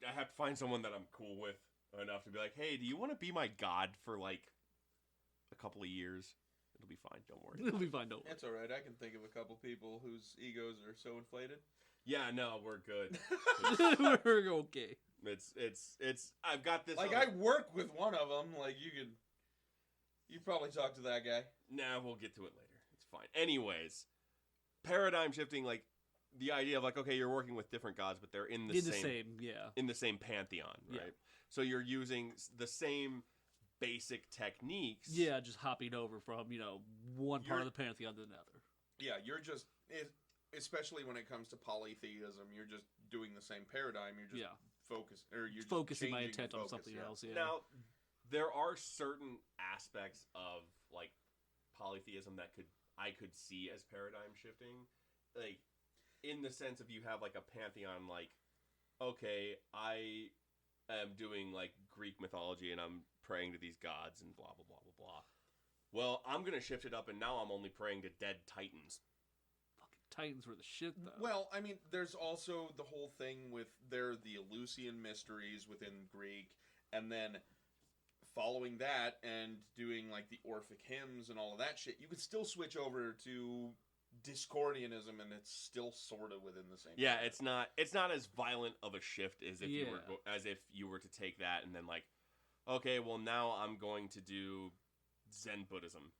have to find someone that I'm cool with enough to be like, hey, do you want to be my god for like a couple of years? It'll be fine, don't worry. It'll be fine, don't worry. It's alright, I can think of a couple people whose egos are so inflated. Yeah, no, we're good. We're okay. It's I've got this. Like, I work with one of them, like, you probably talk to that guy. Nah, we'll get to it later. It's fine. Anyways, paradigm shifting, like the idea of like, okay, you're working with different gods, but they're in the same yeah. in the same pantheon, right? Yeah. So you're using the same basic techniques. Yeah, just hopping over from, one part You're- of the pantheon to another. Yeah, you're just, especially when it comes to polytheism, you're just doing the same paradigm. You're just Yeah. you're just Focusing my changing the intent on focus, something yeah. else, yeah. Now, there are certain aspects of like polytheism that I could see as paradigm shifting, like in the sense of you have like a pantheon, like okay, I am doing like Greek mythology and I'm praying to these gods and blah blah blah blah blah. Well, I'm gonna shift it up and now I'm only praying to dead titans. Fucking Titans were the shit, though. Well, I mean, there's also the whole thing with the Eleusinian mysteries within Greek, and then following that and doing like the Orphic hymns and all of that shit, you could still switch over to Discordianism, and it's still sort of within the same. Yeah, paradigm. it's not as violent of a shift as if you were to take that and then like, okay, well now I'm going to do Zen Buddhism.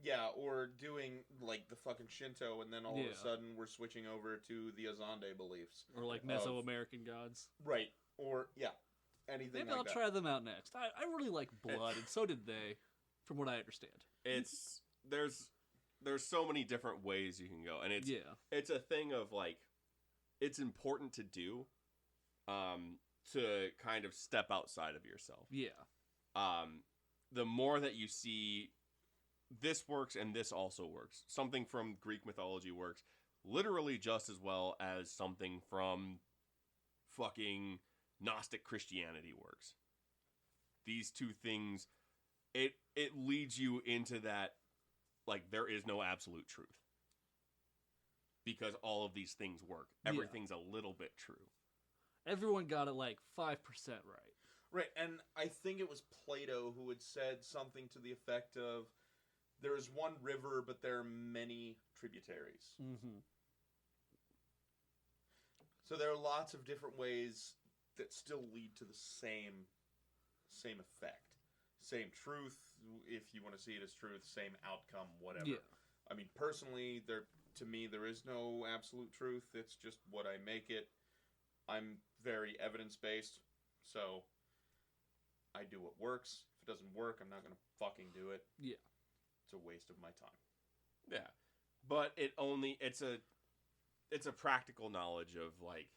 Yeah, or doing like the fucking Shinto, and then all of Yeah. a sudden we're switching over to the Azande beliefs. Or like Mesoamerican gods. Right. Or anything Maybe like I'll that. try them out next. I really like blood, and so did they, from what I understand. It's there's so many different ways you can go, and it's a thing of like it's important to do to kind of step outside of yourself. Yeah. The more that you see this works and this also works, something from Greek mythology works literally just as well as something from fucking Gnostic Christianity works. These two things, it leads you into that, like, there is no absolute truth. Because all of these things work. Everything's a little bit true. Everyone got it like 5% right. Right, and I think it was Plato who had said something to the effect of, there is one river, but there are many tributaries. Mm-hmm. So there are lots of different ways that still lead to the same effect. Same truth, if you want to see it as truth, same outcome, whatever. Yeah. I mean, personally, to me, there is no absolute truth. It's just what I make it. I'm very evidence-based, so I do what works. If it doesn't work, I'm not going to fucking do it. Yeah. It's a waste of my time. Yeah. But it's a practical knowledge of, like,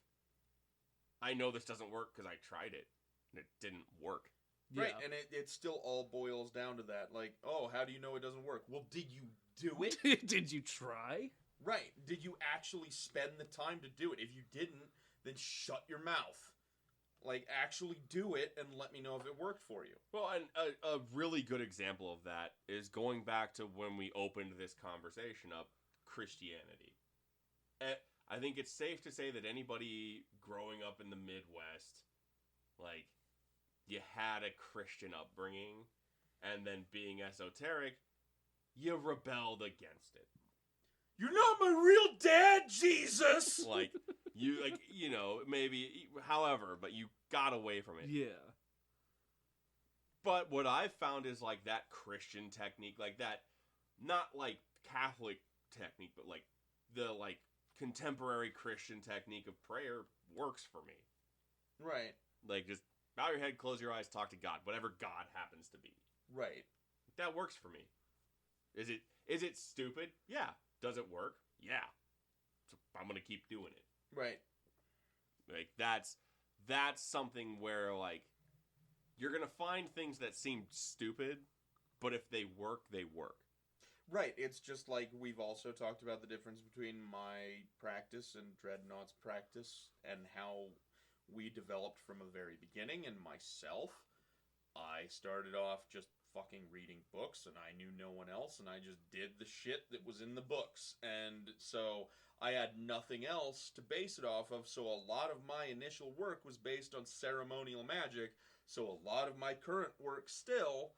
I know this doesn't work because I tried it, and it didn't work. Right, and it still all boils down to that. Like, oh, how do you know it doesn't work? Well, did you do it? Did you try? Right. Did you actually spend the time to do it? If you didn't, then shut your mouth. Like, actually do it and let me know if it worked for you. Well, and a really good example of that is going back to when we opened this conversation up, Christianity. I think it's safe to say that anybody growing up in the Midwest, like, you had a Christian upbringing, and then being esoteric, you rebelled against it. You're not my real dad, Jesus! Like, you know, maybe, however, but you got away from it. Yeah. But what I've found is, like, that Christian technique, like that, not like Catholic technique, but like the, like, contemporary Christian technique of prayer works for me. Right. Like, just bow your head, close your eyes, talk to God, whatever God happens to be. Right. That works for me. Is it stupid? Yeah. Does it work? Yeah. So I'm gonna keep doing it. Right. Like, that's something where, like, you're gonna find things that seem stupid, but if they work, they work. Right. It's just like we've also talked about the difference between my practice and Dreadnought's practice and how we developed from a very beginning. And myself, I started off just fucking reading books, and I knew no one else, and I just did the shit that was in the books. And so I had nothing else to base it off of, so a lot of my initial work was based on ceremonial magic, so a lot of my current work still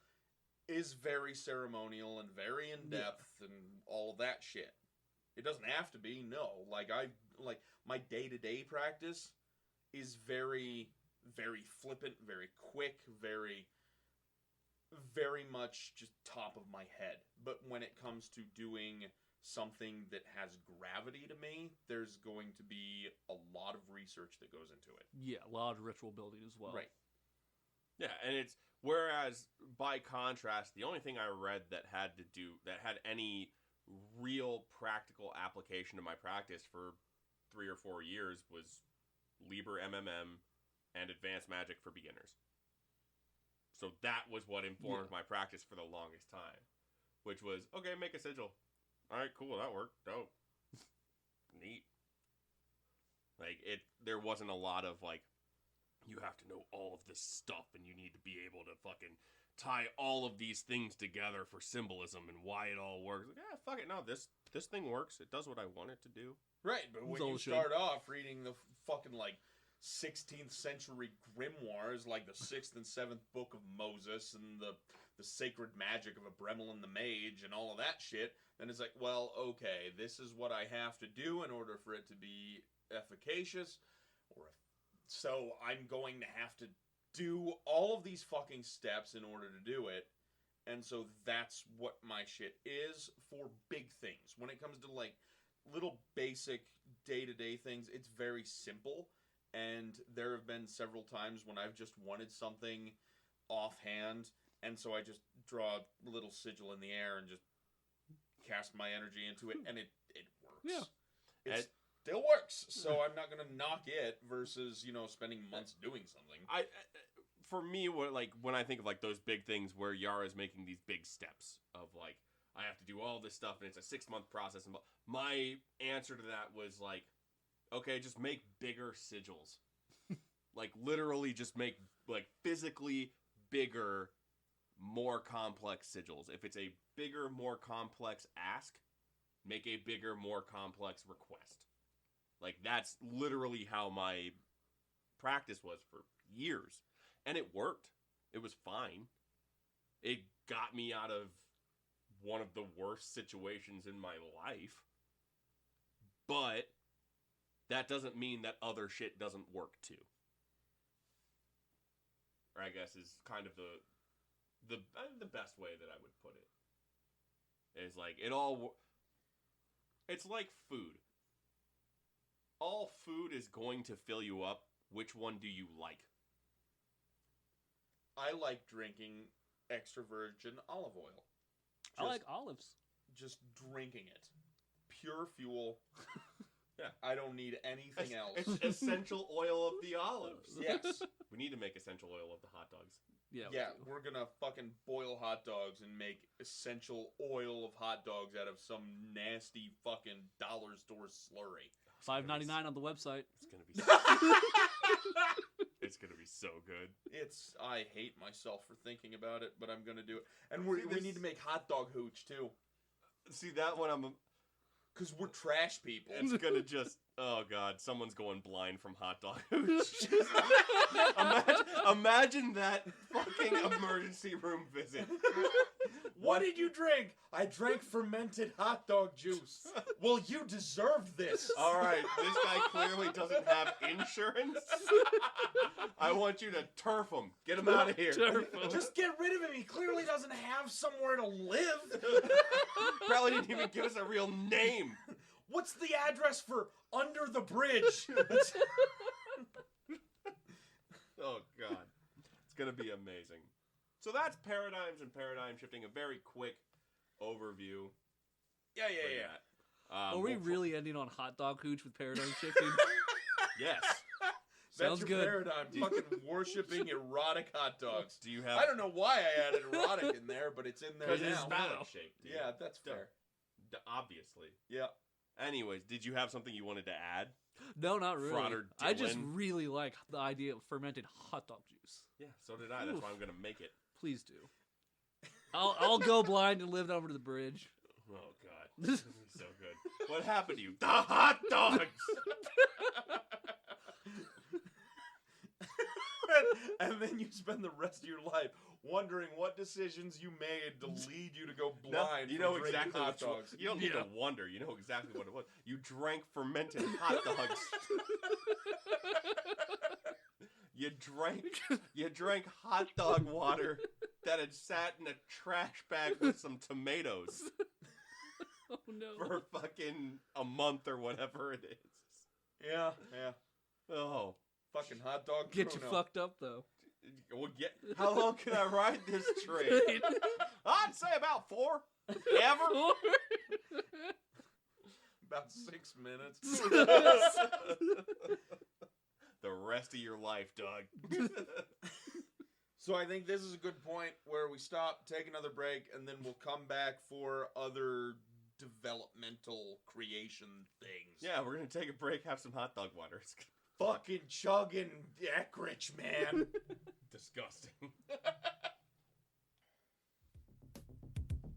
is very ceremonial and very in-depth and all of that shit. It doesn't have to be, no. Like, my day-to-day practice is very, very flippant, very quick, very much just top of my head. But when it comes to doing something that has gravity to me, there's going to be a lot of research that goes into it. Yeah, a lot of ritual building as well. Right. Yeah, and it's, whereas, by contrast, the only thing I read that had any real practical application to my practice for 3 or 4 years was Liber MMM and Advanced Magic for Beginners. So that was what informed my practice for the longest time. Which was, okay, make a sigil. Alright, cool, that worked. Dope. Neat. Like, there wasn't a lot of, like, you have to know all of this stuff, and you need to be able to fucking tie all of these things together for symbolism and why it all works. Like, yeah, fuck it, no, this thing works. It does what I want it to do. Right, but when you start off reading the fucking, like, 16th century grimoires, like the 6th and 7th book of Moses and the sacred magic of a Bremel and the Mage and all of that shit, then it's like, well, okay, this is what I have to do in order for it to be efficacious, so I'm going to have to do all of these fucking steps in order to do it, and so that's what my shit is for big things. When it comes to, like, little basic day-to-day things, it's very simple. And there have been several times when I've just wanted something offhand, and so I just draw a little sigil in the air and just cast my energy into it, and it works. Yeah. It still works, so I'm not going to knock it versus, spending months doing something. For me, when I think of, like, those big things where Yara's making these big steps of, like, I have to do all this stuff, and it's a 6-month process, and my answer to that was, like, okay, just make bigger sigils. Like, literally just make, like, physically bigger, more complex sigils. If it's a bigger, more complex ask, make a bigger, more complex request. Like, that's literally how my practice was for years. And it worked. It was fine. It got me out of one of the worst situations in my life. But that doesn't mean that other shit doesn't work too. Or I guess is kind of the best way that I would put it. Is like it's like food. All food is going to fill you up. Which one do you like? I like drinking extra virgin olive oil. I like olives. Just drinking it. Pure fuel. Yeah. I don't need anything else. It's essential oil of the olives. Yes. We need to make essential oil of the hot dogs. Yeah, we're gonna fucking boil hot dogs and make essential oil of hot dogs out of some nasty fucking dollar store slurry. $5.99 on the website. It's gonna be. It's gonna be so good. I hate myself for thinking about it, but I'm gonna do it. And we need to make hot dog hooch too, See that one? because we're trash people. It's gonna just. Oh god, someone's going blind from hot dog hooch. imagine that fucking emergency room visit. What did you drink? I drank fermented hot dog juice. Well, you deserved this. All right, this guy clearly doesn't have insurance. I want you to turf him. Get him out of here. Just get rid of him. He clearly doesn't have somewhere to live. Probably didn't even give us a real name. What's the address for Under the Bridge? Oh god, it's gonna be amazing. So that's paradigms and paradigm shifting. A very quick overview. Yeah. That. Are we really ending on hot dog hooch with paradigm shifting? Yes. Sounds That's your good. paradigm. Fucking worshipping erotic hot dogs. Do you have? I don't know why I added erotic in there, but it's in there Because it's now. phallic shaped. dude. Yeah, that's fair. Obviously. Yeah. Anyways, did you have something you wanted to add? No, not really. Frauder I just Dylan. really like the idea of fermented hot dog juice. Yeah, so did I. That's Oof. why I'm gonna make it. Please do. I'll go blind and live over to the bridge. Oh god, this is so good. What happened to you? The hot dogs. And then you spend the rest of your life wondering what decisions you made to lead you to go blind. You know from drinking exactly hot what dogs. you don't need to wonder. You know exactly what it was. You drank fermented hot dogs. You drank hot dog water that had sat in a trash bag with some tomatoes Oh no. for fucking a month or whatever it is. Yeah. Oh. Fucking hot dog. Get you Bruno. fucked up though. Well, how long can I ride this train? I'd say about 4. Ever? About 6 minutes. The rest of your life, Doug. So I think this is a good point where we stop, take another break, and then we'll come back for other developmental creation things. Yeah, we're gonna take a break, have some hot dog water. It's Fucking chugging Egregores, man. disgusting.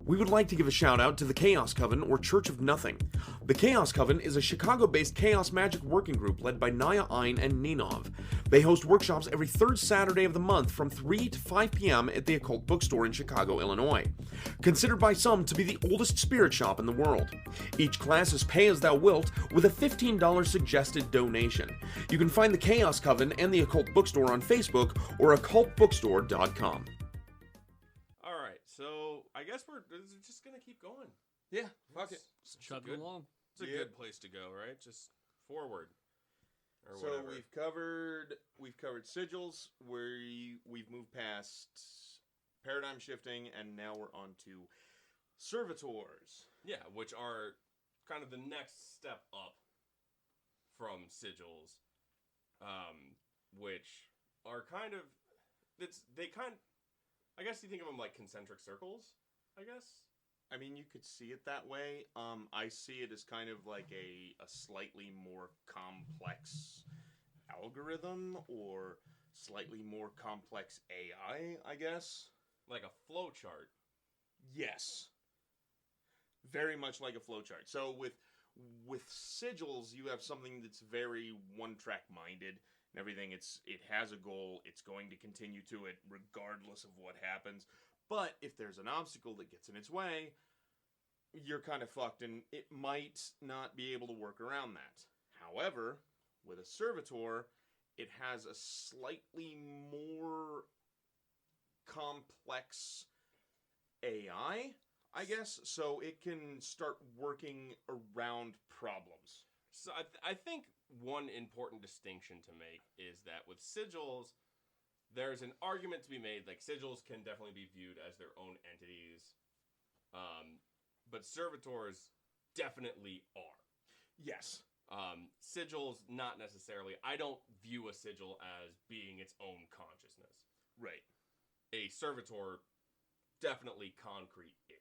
We would like to give a shout out to the Chaos Coven, or Church of Nothing. The Chaos Coven is a Chicago-based chaos magic working group led by Naya Ein and Ninov. They host workshops every third Saturday of the month from 3 to 5 p.m. at the Occult Bookstore in Chicago, Illinois. Considered by some to be the oldest spirit shop in the world. Each class is pay as thou wilt with a $15 suggested donation. You can find the Chaos Coven and the Occult Bookstore on Facebook or occultbookstore.com. So I guess we're just gonna keep going. Yeah, fuck it. Just chugging along. It's a good place to go, right? Just forward. Or So whatever. we've covered sigils, where we've moved past paradigm shifting, and now we're on to servitors. Yeah, which are kind of the next step up from sigils, which are kind of I guess you think of them like concentric circles, I guess. I mean, you could see it that way. I see it as kind of like a slightly more complex algorithm or slightly more complex AI, I guess. Like a flowchart. Yes. Very much like a flowchart. So with sigils, you have something that's very one-track minded and everything. It has a goal. It's going to continue to it regardless of what happens. But if there's an obstacle that gets in its way, you're kind of fucked, and it might not be able to work around that. However, with a servitor, it has a slightly more complex AI, I guess, so it can start working around problems. So I think one important distinction to make is that with sigils, there's an argument to be made. Like, sigils can definitely be viewed as their own entities, but servitors definitely are. Yes. Sigils, not necessarily. I don't view a sigil as being its own consciousness. Right. A servitor, definitely concrete is.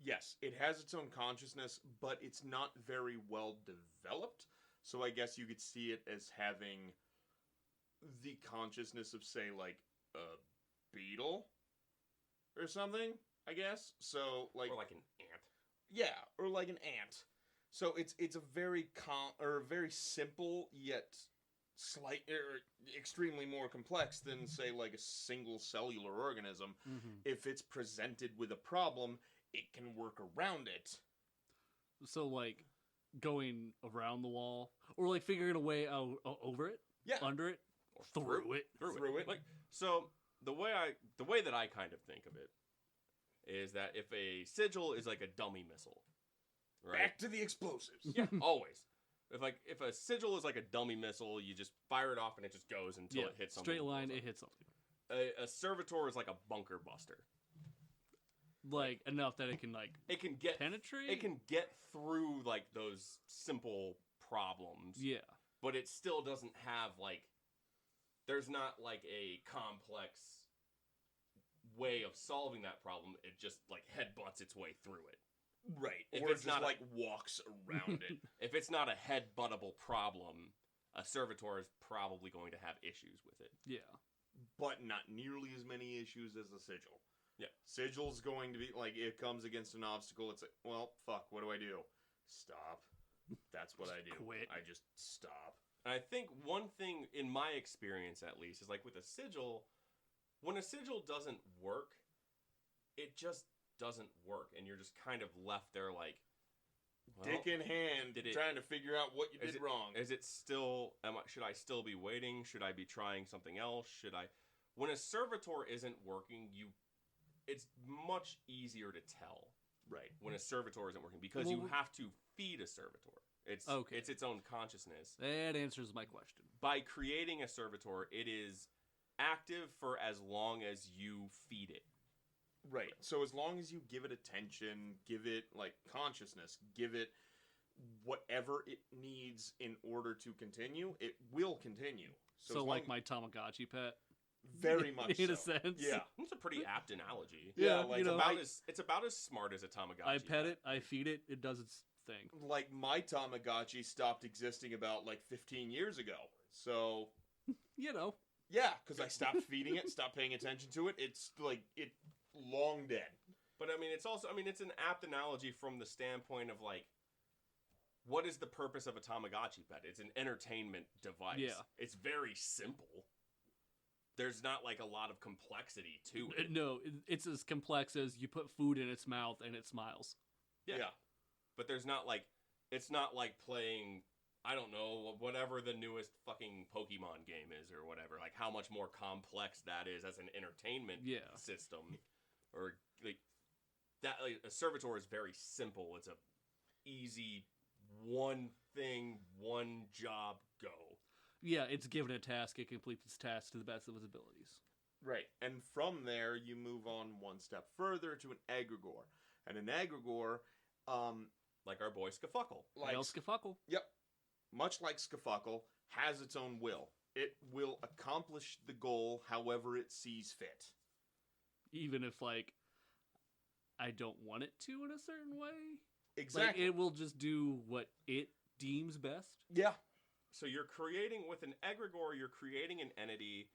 Yes, it has its own consciousness, but it's not very well developed. So I guess you could see it as having the consciousness of, say, like, a beetle or something, I guess. So, like... Or like an ant. Yeah, or like an ant. So it's a very very simple, yet extremely more complex than, say, like a single cellular organism. Mm-hmm. If it's presented with a problem, it can work around it. So, like, going around the wall, or like figuring a way out over it, Yeah. under it, Or through it. Through it. Like, so the way that I kind of think of it is that if a sigil is like a dummy missile, right? Back to the explosives. Yeah, always. If a sigil is like a dummy missile, you just fire it off and it just goes until it hits something. Straight line, and blows it hits something. up. A servitor is like a bunker buster. Like, enough that it can, like, It can get penetrate? It can get through like those simple problems. Yeah. But it still doesn't have like. There's not like a complex way of solving that problem. It just like headbutts its way through it. Right. If Or it's just not like walks around it. If it's not a headbuttable problem, a servitor is probably going to have issues with it. Yeah. But not nearly as many issues as the sigil. Yeah. Sigil's going to be, like, it comes against an obstacle, it's like, well, fuck, what do I do? Stop. That's what I do. Quit. I just stop. And I think one thing, in my experience at least, is like with a sigil, when a sigil doesn't work, it just doesn't work. And you're just kind of left there like, well, Dick in hand, trying to figure out what you did wrong. Is it still, should I still be waiting? Should I be trying something else? When a servitor isn't working, it's much easier to tell. Right. When a servitor isn't working, because you have to feed a servitor. It's its own consciousness. That answers my question. By creating a servitor, it is active for as long as you feed it. Right. So as long as you give it attention, give it, like, consciousness, give it whatever it needs in order to continue, it will continue. So like my Tamagotchi pet? Very much in a so. sense. Yeah. It's a pretty apt analogy. Yeah, like, you know, It's about as smart as a Tamagotchi. I pet it, I feed it, it does its thing. Like, my Tamagotchi stopped existing about, like, 15 years ago. So, You know. yeah, because I stopped feeding it, stopped paying attention to it. It's, like, it long dead. But, I mean, it's an apt analogy from the standpoint of, like, what is the purpose of a Tamagotchi pet? It's an entertainment device. Yeah. It's very simple. There's not, like, a lot of complexity to it. No, it's as complex as you put food in its mouth and it smiles. Yeah. But there's not, like, it's not like playing, I don't know, whatever the newest fucking Pokemon game is or whatever. Like, how much more complex that is as an entertainment system. Or, like, that, like, a servitor is very simple. It's a easy, one thing, one job, go. Yeah, it's given a task, it completes its task to the best of its abilities. Right. And from there, you move on one step further to an egregore. And an egregore, like our boy Skafuckle. Like Skafuckle. Yep. Much like Skafuckle, has its own will. It will accomplish the goal however it sees fit. Even if, like, I don't want it to in a certain way? Exactly. Like, it will just do what it deems best? Yeah. So you're creating, with an egregore, you're creating an entity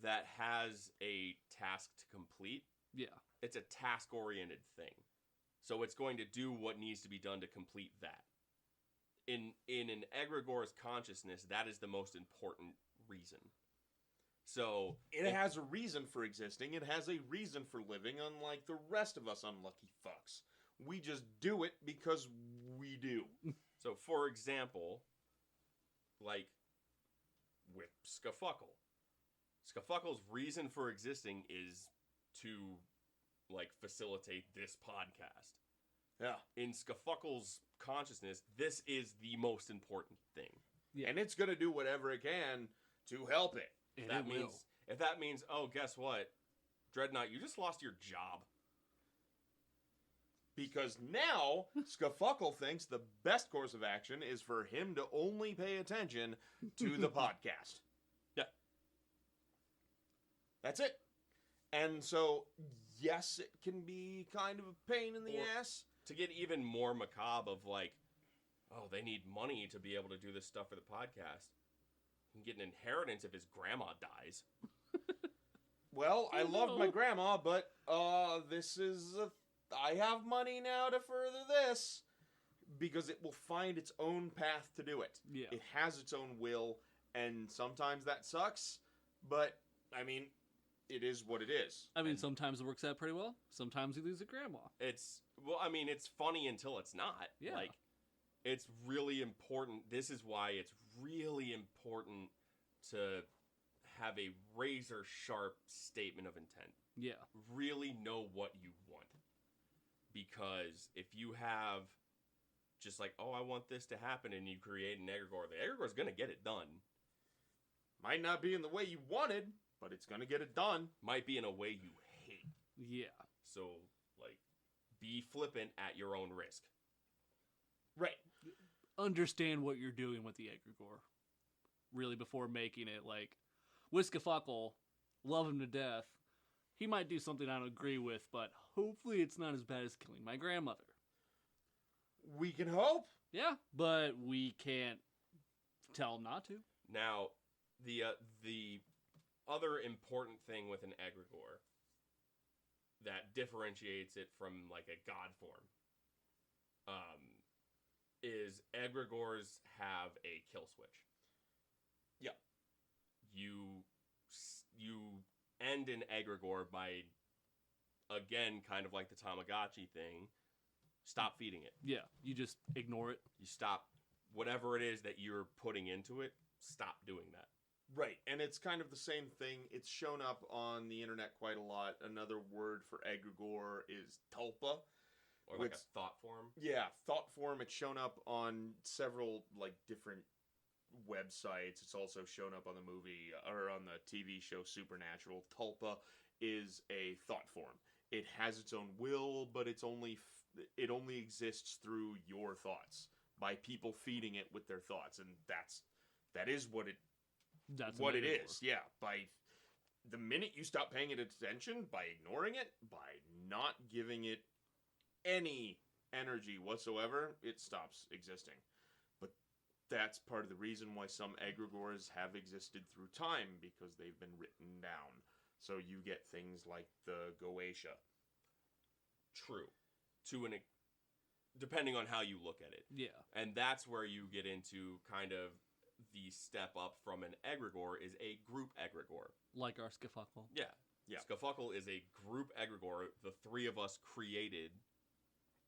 that has a task to complete. Yeah. It's a task-oriented thing. So it's going to do what needs to be done to complete that. In an egregore's consciousness, that is the most important reason. So It has a reason for existing. It has a reason for living, unlike the rest of us unlucky fucks. We just do it because we do. So, for example, like with Skafuckle. Skafuckle's reason for existing is to, like, facilitate this podcast. Yeah. In Skafuckle's consciousness, this is the most important thing. Yeah. And it's going to do whatever it can to help it. And That it means, will. if that means, oh, guess what? Dreadnought, you just lost your job. Because now, Skafuckle thinks the best course of action is for him to only pay attention to the podcast. Yeah. That's it. And so, yes, it can be kind of a pain in the Or- ass. To get even more macabre of, like, oh, they need money to be able to do this stuff for the podcast. He can get an inheritance if his grandma dies. Well, I Oh, loved my no. grandma, but this is I have money now to further this because it will find its own path to do it. Yeah. It has its own will, and sometimes that sucks, but I mean, it is what it is. I mean, And- sometimes it works out pretty well. Sometimes you lose a grandma. It's, well, I mean, it's funny until it's not. Yeah. Like, it's really important. This is why it's really important to have a razor sharp statement of intent. Yeah. Really know what you want. Because if you have just like, oh, I want this to happen, and you create an egregore, the egregore's going to get it done. Might not be in the way you wanted, but it's gonna get it done. Might be in a way you hate. Yeah. So, like, be flippant at your own risk. Right. Understand what you're doing with the egregore. Really, before making it. Like, Whiskafuckle, love him to death. He might do something I don't agree with, but hopefully it's not as bad as killing my grandmother. We can hope. Yeah, but we can't tell him not to. Now, the other important thing with an egregore that differentiates it from, like, a god form is egregores have a kill switch. Yeah. You end an egregore by, again, kind of like the Tamagotchi thing, stop feeding it. Yeah, you just ignore it. You stop whatever it is that you're putting into it, stop doing that. Right, and it's kind of the same thing. It's shown up on the internet quite a lot. Another word for egregore is tulpa. Or like Which- a thought form. Yeah, thought form. It's shown up on several like different websites. It's also shown up on the movie or on the TV show Supernatural. Tulpa is a thought form. It has its own will, but it only exists through your thoughts by people feeding it with their thoughts, and that is what it That's what an it egregore. is. Yeah, by the minute you stop paying it attention, by ignoring it, by not giving it any energy whatsoever, it stops existing. But that's part of the reason why some egregores have existed through time, because they've been written down. So you get things like the Goetia. True. Depending on how you look at it. Yeah. And that's where you get into kind of the step up from an egregore is a group egregore. Like our Skafuckle. Yeah. Yeah. Skafuckle is a group egregore the three of us created.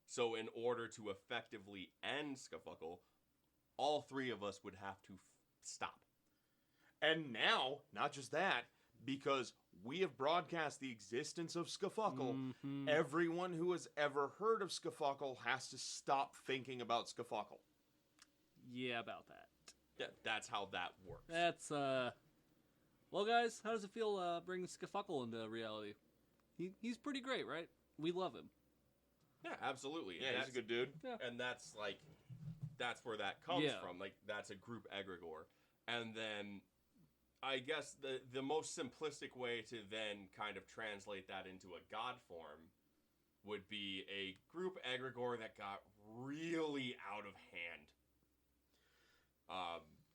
So in order to effectively end Skafuckle, all three of us would have to stop. And now, not just that, because we have broadcast the existence of Skafuckle, Mhm. everyone who has ever heard of Skafuckle has to stop thinking about Skafuckle. Yeah, about that. Yeah, that's how that works. That's, well, guys, how does it feel bringing Skafuckle into reality? He's pretty great, right? We love him. Yeah, absolutely. Yeah, he's a good dude. And that's like, that's where that comes Yeah. from. Like, that's a group egregore. And then, I guess the most simplistic way to then kind of translate that into a god form would be a group egregore that got really out of hand.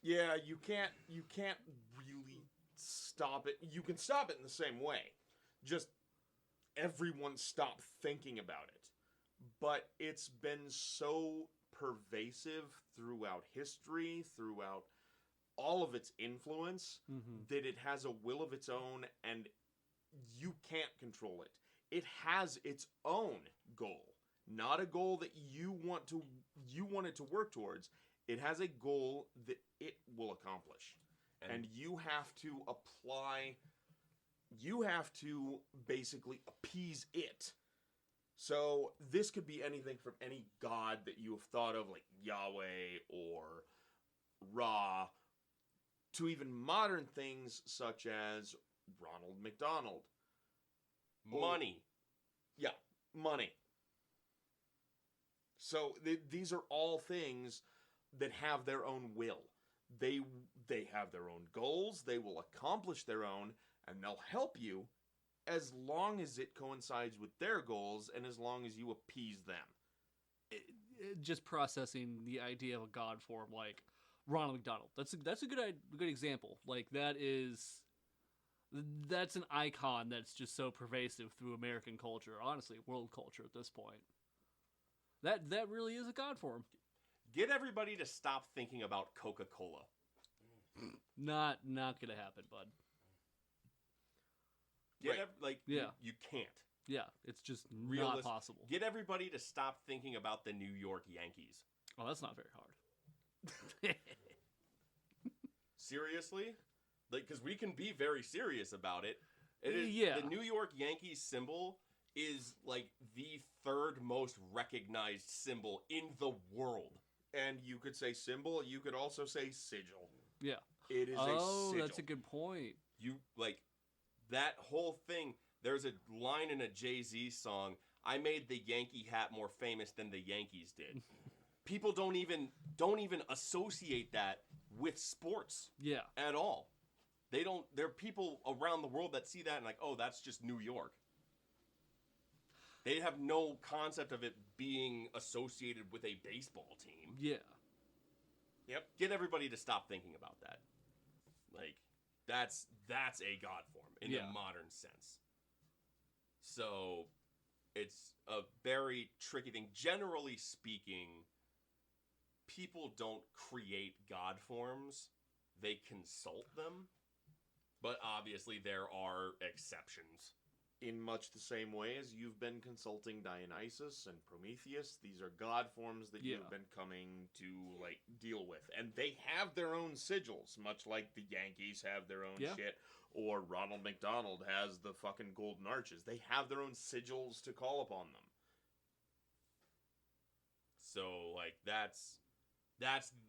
Yeah, you can't really stop it. You can stop it in the same way. Just everyone stop thinking about it. But it's been so pervasive throughout history, throughout all of its influence, that it has a will of its own and you can't control it. It has its own goal, not a goal that you want it to work towards. It has a goal that it will accomplish. And you have to basically appease it. So this could be anything from any god that you have thought of, like Yahweh or Ra, to even modern things such as Ronald McDonald. Money. Yeah, money. So these are all things that have their own will. They have their own goals, they will accomplish their own, and they'll help you as long as it coincides with their goals and as long as you appease them. Just processing the idea of a god form like Ronald McDonald. That's a good example. Like that's an icon that's just so pervasive through American culture, honestly, world culture at this point. That really is a god form. Get everybody to stop thinking about Coca-Cola. Not gonna happen, bud. You can't. Yeah, it's just not possible. Get everybody to stop thinking about the New York Yankees. Oh, that's not very hard. Seriously? Because we can be very serious about it. Yeah. The New York Yankees symbol is like the third most recognized symbol in the world. And you could say symbol, you could also say sigil. Yeah. It is a sigil. That's a good point. You, like, that whole thing, there's a line in a Jay-Z song, I made the Yankee hat more famous than the Yankees did. People don't even associate that with sports. Yeah. At all. There are people around the world that see that and like, oh, that's just New York. They have no concept of it being associated with a baseball team. Yeah. Yep. Get everybody to stop thinking about that. Like, that's a god form in a modern sense. So, it's a very tricky thing. Generally speaking, people don't create god forms. They consult them. But obviously there are exceptions. In much the same way as you've been consulting Dionysus and Prometheus, these are god forms that you've been coming to, like, deal with. And they have their own sigils, much like the Yankees have their own shit, or Ronald McDonald has the fucking golden arches. They have their own sigils to call upon them. So, like, that's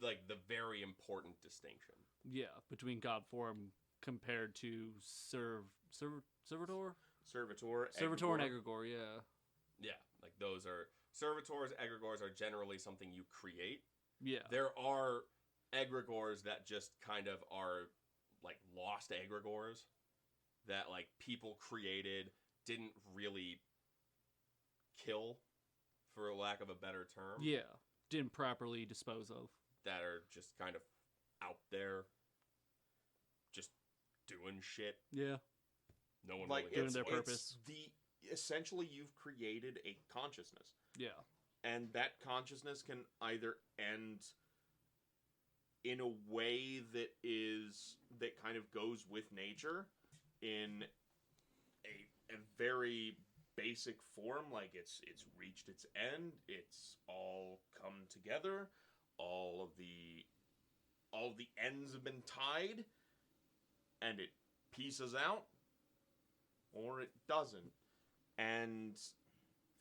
like, the very important distinction. Yeah, between god form compared to Servitor? Servitor, and Egregore, yeah. Yeah, like those are... Servitors, Egregores are generally something you create. Yeah. There are Egregores that just kind of are, like, lost Egregores. That, like, people created, didn't really kill, for lack of a better term. Yeah, didn't properly dispose of. That are just kind of out there, just doing shit. Yeah. No one like, really doing their purpose. Essentially, you've created a consciousness. Yeah. And that consciousness can either end in a way that kind of goes with nature, in a very basic form, like it's reached its end, it's all come together, all of the ends have been tied, and it pieces out, or it doesn't. And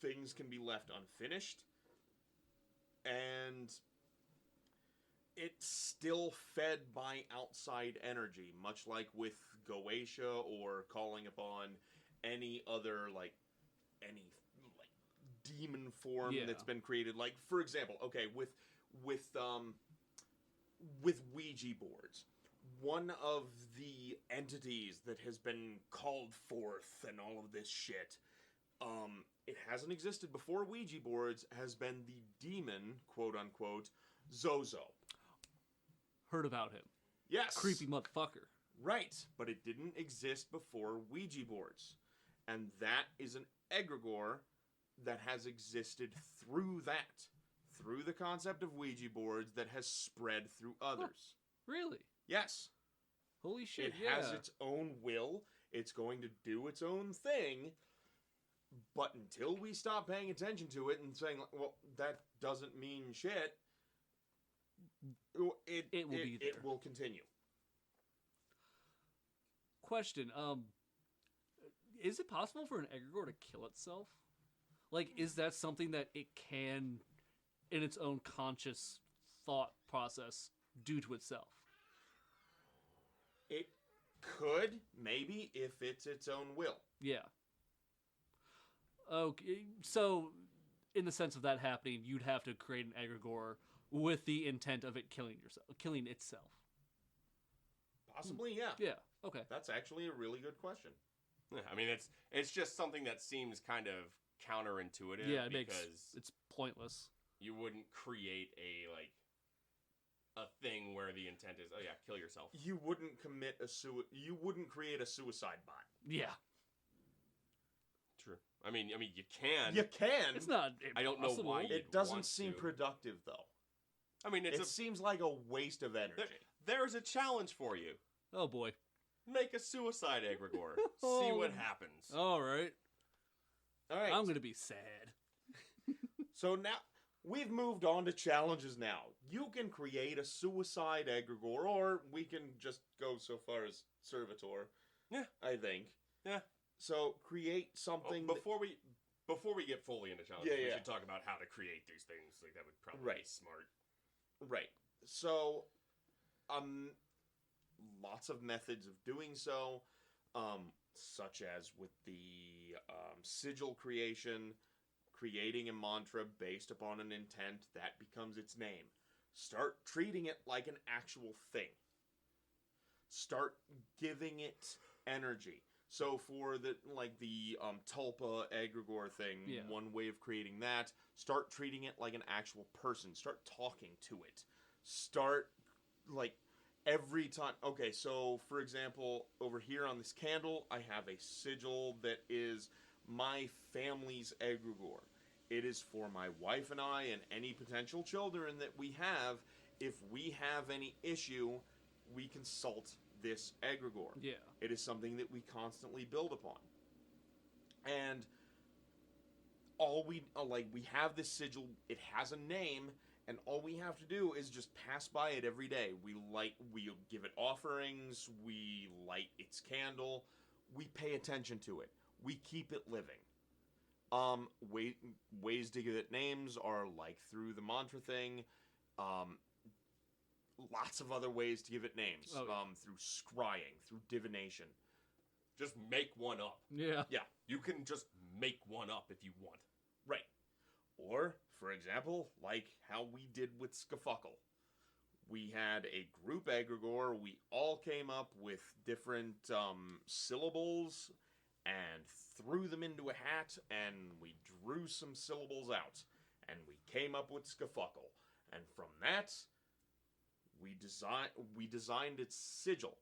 things can be left unfinished, and it's still fed by outside energy, much like with Goetia or calling upon any other, like, demon form that's been created. Like, for example, okay, with Ouija boards, one of the entities that has been called forth and all of this shit, it hasn't existed before Ouija boards, has been the demon, quote unquote, Zozo. heard about him. Yes. Creepy motherfucker. Right, but it didn't exist before Ouija boards. And that is an egregore that has existed through that. Through the concept of Ouija boards that has spread through others. Really? Yes. Holy shit, It has its own will. It's going to do its own thing. But until we stop paying attention to it and saying, well, that doesn't mean shit, It will be there. It will continue. Question, is it possible for an egregore to kill itself? Like, is that something that it can, in its own conscious thought process, do to itself? It could, maybe, if it's its own will. Yeah. Okay, so in the sense of that happening, you'd have to create an egregore with the intent of it killing itself. Possibly, yeah. Yeah. Okay. That's actually a really good question. Yeah, I mean, it's just something that seems kind of counterintuitive. Yeah, it's pointless. You wouldn't create a thing where the intent is, oh yeah, kill yourself. You wouldn't you wouldn't create a suicide bot. Yeah. True. I mean, you can. You can. It's not I don't know why. impossible. It doesn't want seem to. productive, though. I mean, It seems like a waste of energy. there's a challenge for you. Oh boy. Make a suicide egregore. See Oh. what happens. All right. All right. I'm gonna be sad. So now we've moved on to challenges now. You can create a suicide egregore, or we can just go so far as servitor. Yeah. I think. Yeah. So create something. Before we get fully into challenges, Yeah, we yeah. should talk about how to create these things. Like that would probably be Right. smart. Right. So, lots of methods of doing so, such as with the sigil creation, creating a mantra based upon an intent that becomes its name. Start treating it like an actual thing. Start giving it energy. So for the tulpa egregore thing, Yeah. one way of creating that, start treating it like an actual person. Start talking to it. Start every time. Okay, so for example, over here on this candle, I have a sigil that is my family's egregore. It is for my wife and I and any potential children that we have. If we have any issue, we consult this egregore. Yeah. It is something that we constantly build upon. And all we have this sigil, it has a name, and all we have to do is just pass by it every day. We give it offerings, we light its candle, we pay attention to it. We keep it living. Ways to give it names are through the mantra thing. Lots of other ways to give it names. Oh, yeah. Through scrying, through divination. Just make one up. Yeah. Yeah. You can just make one up if you want. Right. Or, for example, like how we did with Skafuckle. We had a group egregore. We all came up with different syllables and threw them into a hat, and we drew some syllables out. And we came up with Skafuckle. And from that, we designed its sigil.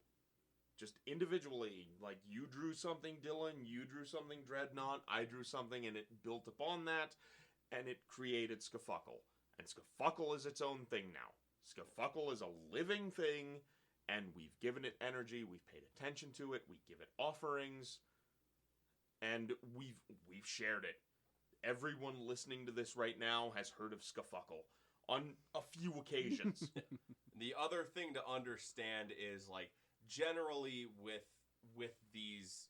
Just individually. Like, you drew something, Dylan, you drew something, Dreadnought, I drew something, and it built upon that, and it created Skafuckle. And Skafuckle is its own thing now. Skafuckle is a living thing, and we've given it energy, we've paid attention to it, we give it offerings, and we've shared it. Everyone listening to this right now has heard of Skafuckle on a few occasions. The other thing to understand is generally with these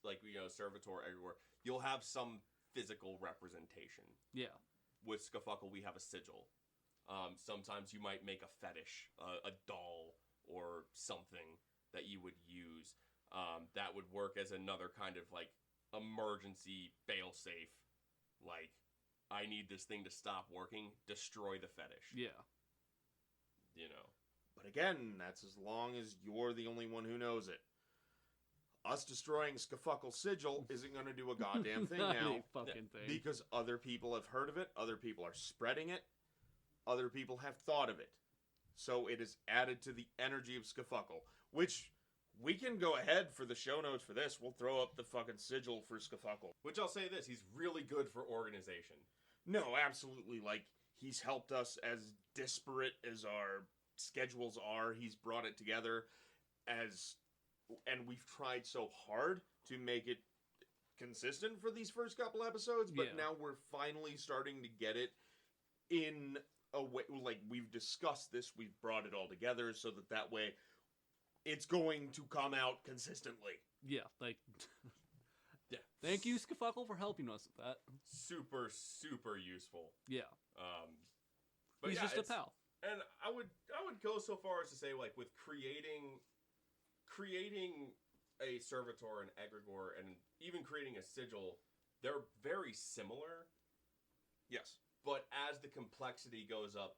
servitor egregore, you'll have some physical representation. Yeah. With Skafuckle, we have a sigil. Sometimes you might make a fetish, a doll or something that you would use. That would work as another kind of emergency fail-safe. I need this thing to stop working, destroy the fetish. Yeah. But again, that's as long as you're the only one who knows it. Us destroying Skafuckle sigil isn't going to do a goddamn thing Not now. a fucking thing. Because other people have heard of it, other people are spreading it, other people have thought of it. So it is added to the energy of Skafuckle, which we can go ahead for the show notes for this. We'll throw up the fucking sigil for Skafuckle. Which I'll say this, he's really good for organization. No, absolutely. Like, he's helped us as disparate as our schedules are. He's brought it together and we've tried so hard to make it consistent for these first couple episodes, but now we're finally starting to get it in a way, like, we've discussed this, we've brought it all together so that way it's going to come out consistently. Yeah, like... Yeah. Thank you, Skafuckle, for helping us with that. Super, super useful. Yeah. But he's just a pal. And I would go so far as to say, like, with creating a Servitor, an Egregore, and even creating a Sigil, they're very similar. Yes. But as the complexity goes up,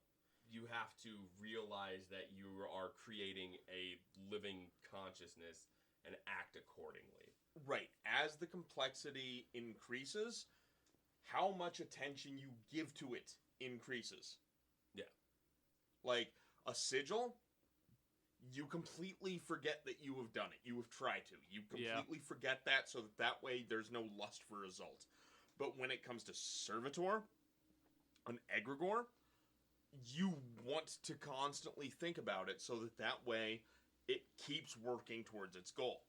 you have to realize that you are creating a living consciousness and act accordingly. Right. As the complexity increases, how much attention you give to it increases. Yeah. Like, a sigil, you completely forget that you have done it. You have tried to. You completely forget that so that way there's no lust for result. But when it comes to Servitor, an Egregore, you want to constantly think about it so that way it keeps working towards its goal.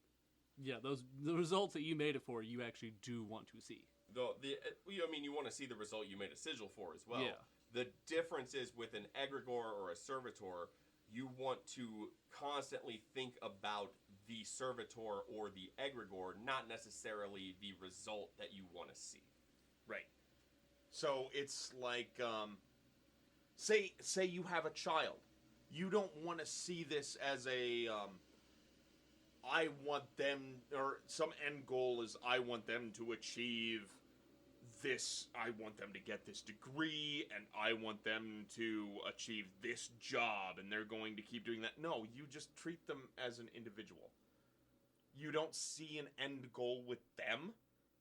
Yeah, the results that you made it for, you actually do want to see. You want to see the result you made a sigil for as well. Yeah. The difference is with an Egregore or a Servitor, you want to constantly think about the Servitor or the Egregore, not necessarily the result that you want to see. Right. So it's like, say you have a child. You don't want to see this as a, I want them, or some end goal is I want them to achieve this, I want them to get this degree, and I want them to achieve this job, and they're going to keep doing that. No, you just treat them as an individual. You don't see an end goal with them,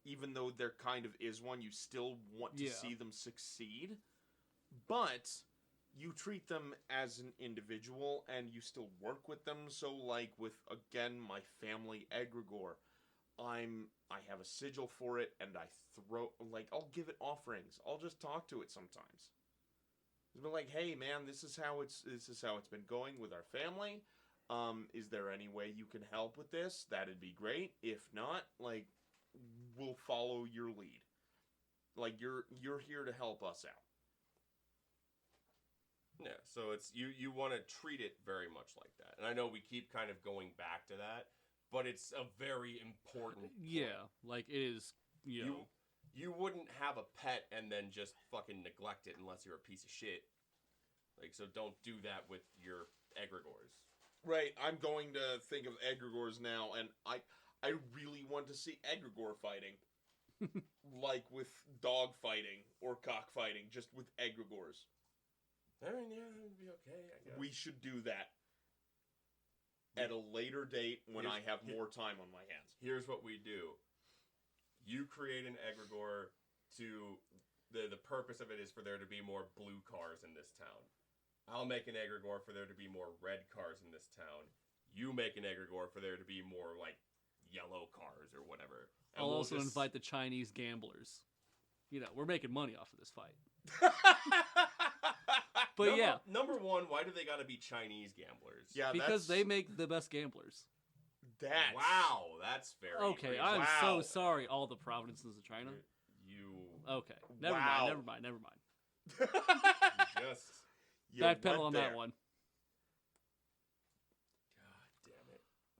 even though there kind of is one. You still want to see them succeed, but you treat them as an individual, and you still work with them. So, like with, again, my family Egregore, I have a sigil for it, and I'll give it offerings. I'll just talk to it sometimes. It's been like, hey man, this is how it's been going with our family. Is there any way you can help with this? That'd be great. If not, like, we'll follow your lead. Like, you're here to help us out. Yeah, so it's you want to treat it very much like that. And I know we keep kind of going back to that, but it's a very important point. Yeah, like it is, You wouldn't have a pet and then just fucking neglect it unless you're a piece of shit. Like, so don't do that with your Egregores. Right, I'm going to think of Egregores now, and I really want to see Egregore fighting. Like with dog fighting or cockfighting, just with Egregores. I mean, yeah, that would be okay, I guess. We should do that at a later date when I have more time on my hands. Here's what we do. You create an Egregore to... The purpose of it is for there to be more blue cars in this town. I'll make an Egregore for there to be more red cars in this town. You make an Egregore for there to be more, like, yellow cars or whatever. And I'll also invite the Chinese gamblers. We're making money off of this fight. But Number one, why do they gotta be Chinese gamblers? Yeah, because they make the best gamblers. Wow, that's very okay. reasonable. I'm so sorry, all the provinces of China. Okay, never mind. You backpedal on that one.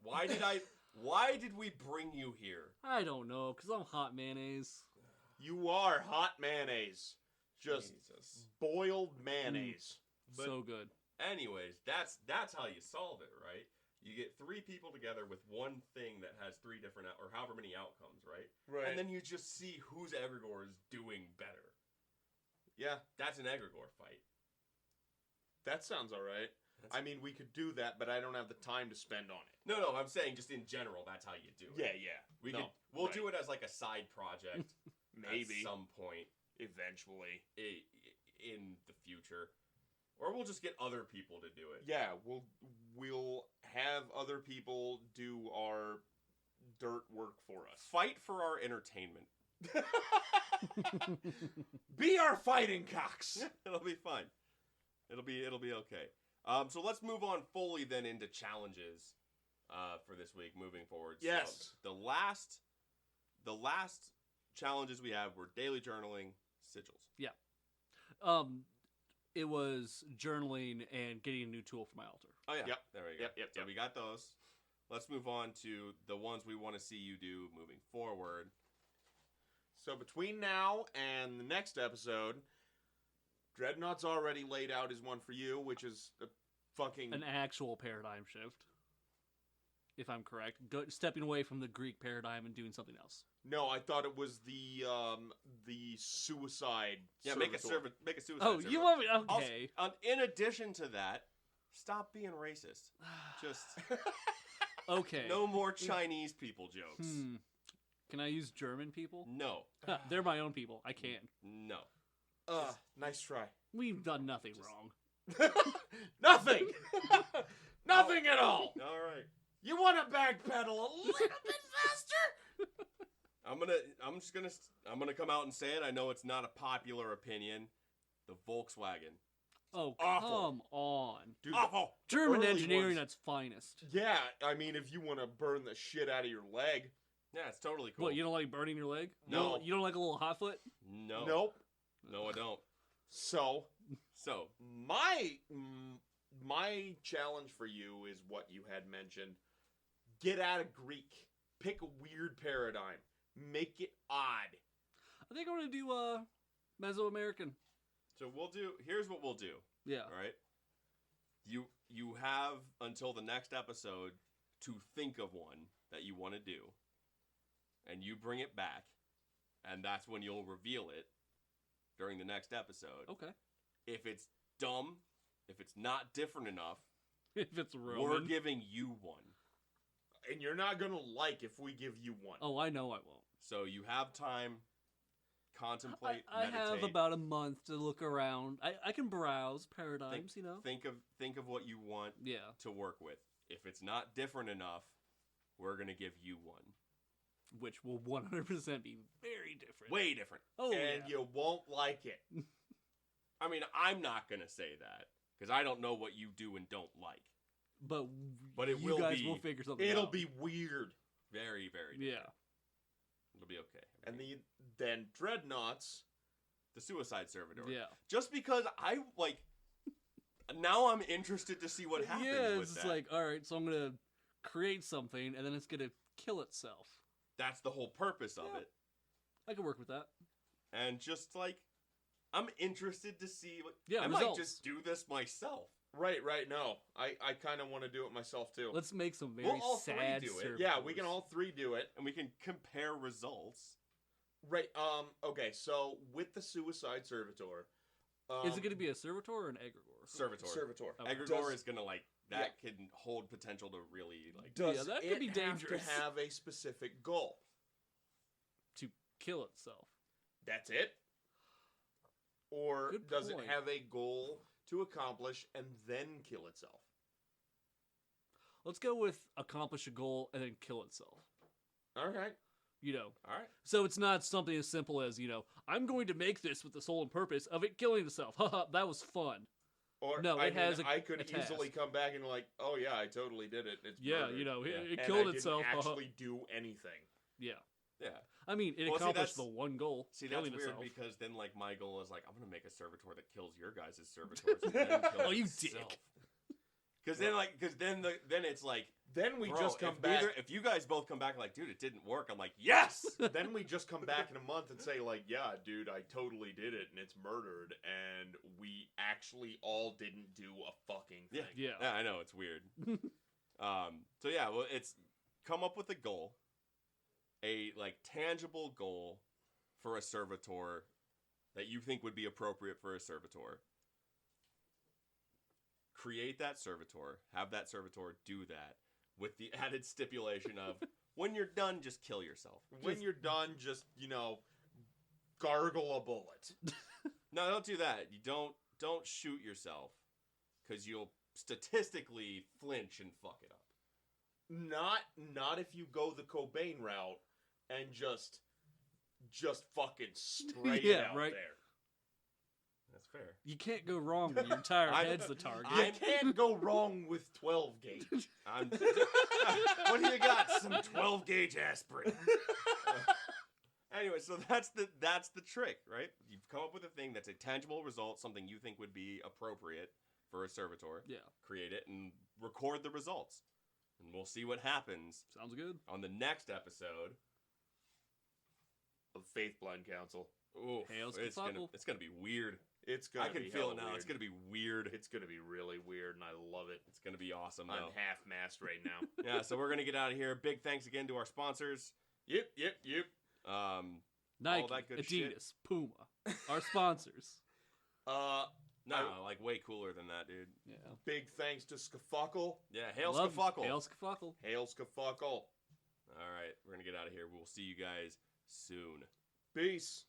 God damn it! Why did we bring you here? I don't know, because I'm hot mayonnaise. You are hot mayonnaise. Just boiled mayonnaise. So good. Anyways, that's how you solve it, right? You get 3 people together with one thing that has 3 different, or however many outcomes, right? Right. And then you just see whose Egregore is doing better. Yeah. That's an Egregore fight. That sounds alright. I mean, we could do that, but I don't have the time to spend on it. No, I'm saying just in general, that's how you do it. Yeah. We'll do it as like a side project. Maybe. At some point. Eventually. In the future. Or we'll just get other people to do it. Yeah, we'll have other people do our dirt work for us. Fight for our entertainment. Be our fighting cocks. It'll be fine. It'll be okay. So let's move on fully then into challenges for this week moving forward. Yes. So the last challenges we have were daily journaling, sigils. Yeah. It was journaling and getting a new tool for my altar. Oh yeah. Yep. There we go. Yep. So we got those. Let's move on to the ones we want to see you do moving forward. So between now and the next episode, Dreadnought's already laid out his one for you, which is a fucking... An actual paradigm shift, if I'm correct. Stepping away from the Greek paradigm and doing something else. No, I thought it was the suicide. Yeah, servitor. make a suicide. Oh, servitor. you want me? Okay. Also, in addition to that, stop being racist. Just Okay. no more Chinese people jokes. Can I use German people? No. They're my own people. I can. No. Nice try. We've done nothing wrong. Nothing. Nothing at all. All right. You want to backpedal a little bit faster? I'm gonna come out and say it. I know it's not a popular opinion. The Volkswagen. Oh, Awful. come on. Dude, Awful. German early engineering ones- at its finest. Yeah, I mean, if you want to burn the shit out of your leg. Yeah, it's totally cool. What, you don't like burning your leg? No. You don't like a little hot foot? No. Nope. No, I don't. So, So, my challenge for you is what you had mentioned. Get out of Greek. Pick a weird paradigm. Make it odd. I think I'm going to do Mesoamerican. here's what we'll do. Yeah. All right. You have until the next episode to think of one that you want to do, and you bring it back, and that's when you'll reveal it during the next episode. Okay. If it's dumb, if it's not different enough, If it's Roman. we're giving you one. And you're not going to like if we give you one. Oh, I know I won't. So you have time, contemplate, I have meditate, about a month to look around. I can browse paradigms, you know? think of what you want Yeah. to work with. If it's not different enough, we're gonna give you one. Which will 100% be very different. Way different. Oh, And yeah. you won't like it. I mean, I'm not gonna say that because I don't know what you do and don't like. But it you will guys be- will figure something It'll out. be weird. Very, very. Yeah. different. It'll be okay. And then Dreadnoughts. The Suicide Servitor. Yeah. Just because I like. Now I'm interested to see what happens Yeah, with it's that. like, alright, so I'm going to create something, and then it's going to kill itself. That's the whole purpose of Yeah. it. I can work with that. And just like, I'm interested to see. What, Yeah, I results. might just do this myself. Right, no. I kind of want to do it myself too. Let's make some very We'll all three sad do it. servitors. Yeah, we can all three do it. And we can compare results. Right, okay, so with the Suicide Servitor... Is it going to be a servitor or an egregore? Servitor. Servitor. Okay. Egregore Does- is gonna like that can hold potential to really like. Does Yeah, that it could be have dangerous. to have a specific goal? To kill itself. That's it? Or Good does point. it have a goal to accomplish and then kill itself? Let's go with accomplish a goal and then kill itself. All right. You know, All right. so it's not something as simple as, you know, I'm going to make this with the sole and purpose of it killing itself. Haha, that was fun. Or No, I it has I could a task. easily come back and like, oh yeah, I totally did it. It's Yeah, murdered. you know, Yeah. it And killed I itself. Didn't haha. actually do anything. Yeah. Yeah. I mean, it Well, see, accomplished that's- the one goal. See, that's killing weird itself. because then like my goal is like I'm gonna make a servitor that kills your guys' servitors. And then kills Oh, you itself. dick. Because then it's like Then we bro, just come if back. if you guys both come back like, dude, it didn't work. I'm like, yes. Then we just come back in a month and say like, yeah, dude, I totally did it and it's murdered and we actually all didn't do a fucking thing. Yeah. Yeah. I know it's weird. So yeah, well, it's come up with a goal, a like tangible goal for a servitor that you think would be appropriate for a servitor. Create that servitor, have that servitor do that with the added stipulation of when you're done, just kill yourself. When you're done, just, gargle a bullet. No, don't do that. You don't shoot yourself. because you'll statistically flinch and fuck it up. Not if you go the Cobain route and just fucking spray it out right. there. That's fair. You can't go wrong when your entire head's the target. You can't go wrong with 12 gauge. What do you got? Some 12 gauge aspirin. Anyway, so that's the trick, right? You've come up with a thing that's a tangible result, something you think would be appropriate for a servitor. Yeah. Create it and record the results. And we'll see what happens Sounds good. on the next episode Of Faith Blind Council. Ooh, Hails it's gonna be weird. I can feel it now. Weird. It's gonna be weird. It's gonna be really weird, and I love it. It's gonna be awesome. I'm Though. half-mast right now. Yeah, so we're gonna get out of here. Big thanks again to our sponsors. Yep. Nike, that good Adidas, shit. Puma, our sponsors. No, like way cooler than that, dude. Yeah. Big thanks to Skafuckle. Yeah, hail Love- Skafuckle. Hail Skafuckle. Hail Skafuckle. All right, we're gonna get out of here. We'll see you guys soon. Peace.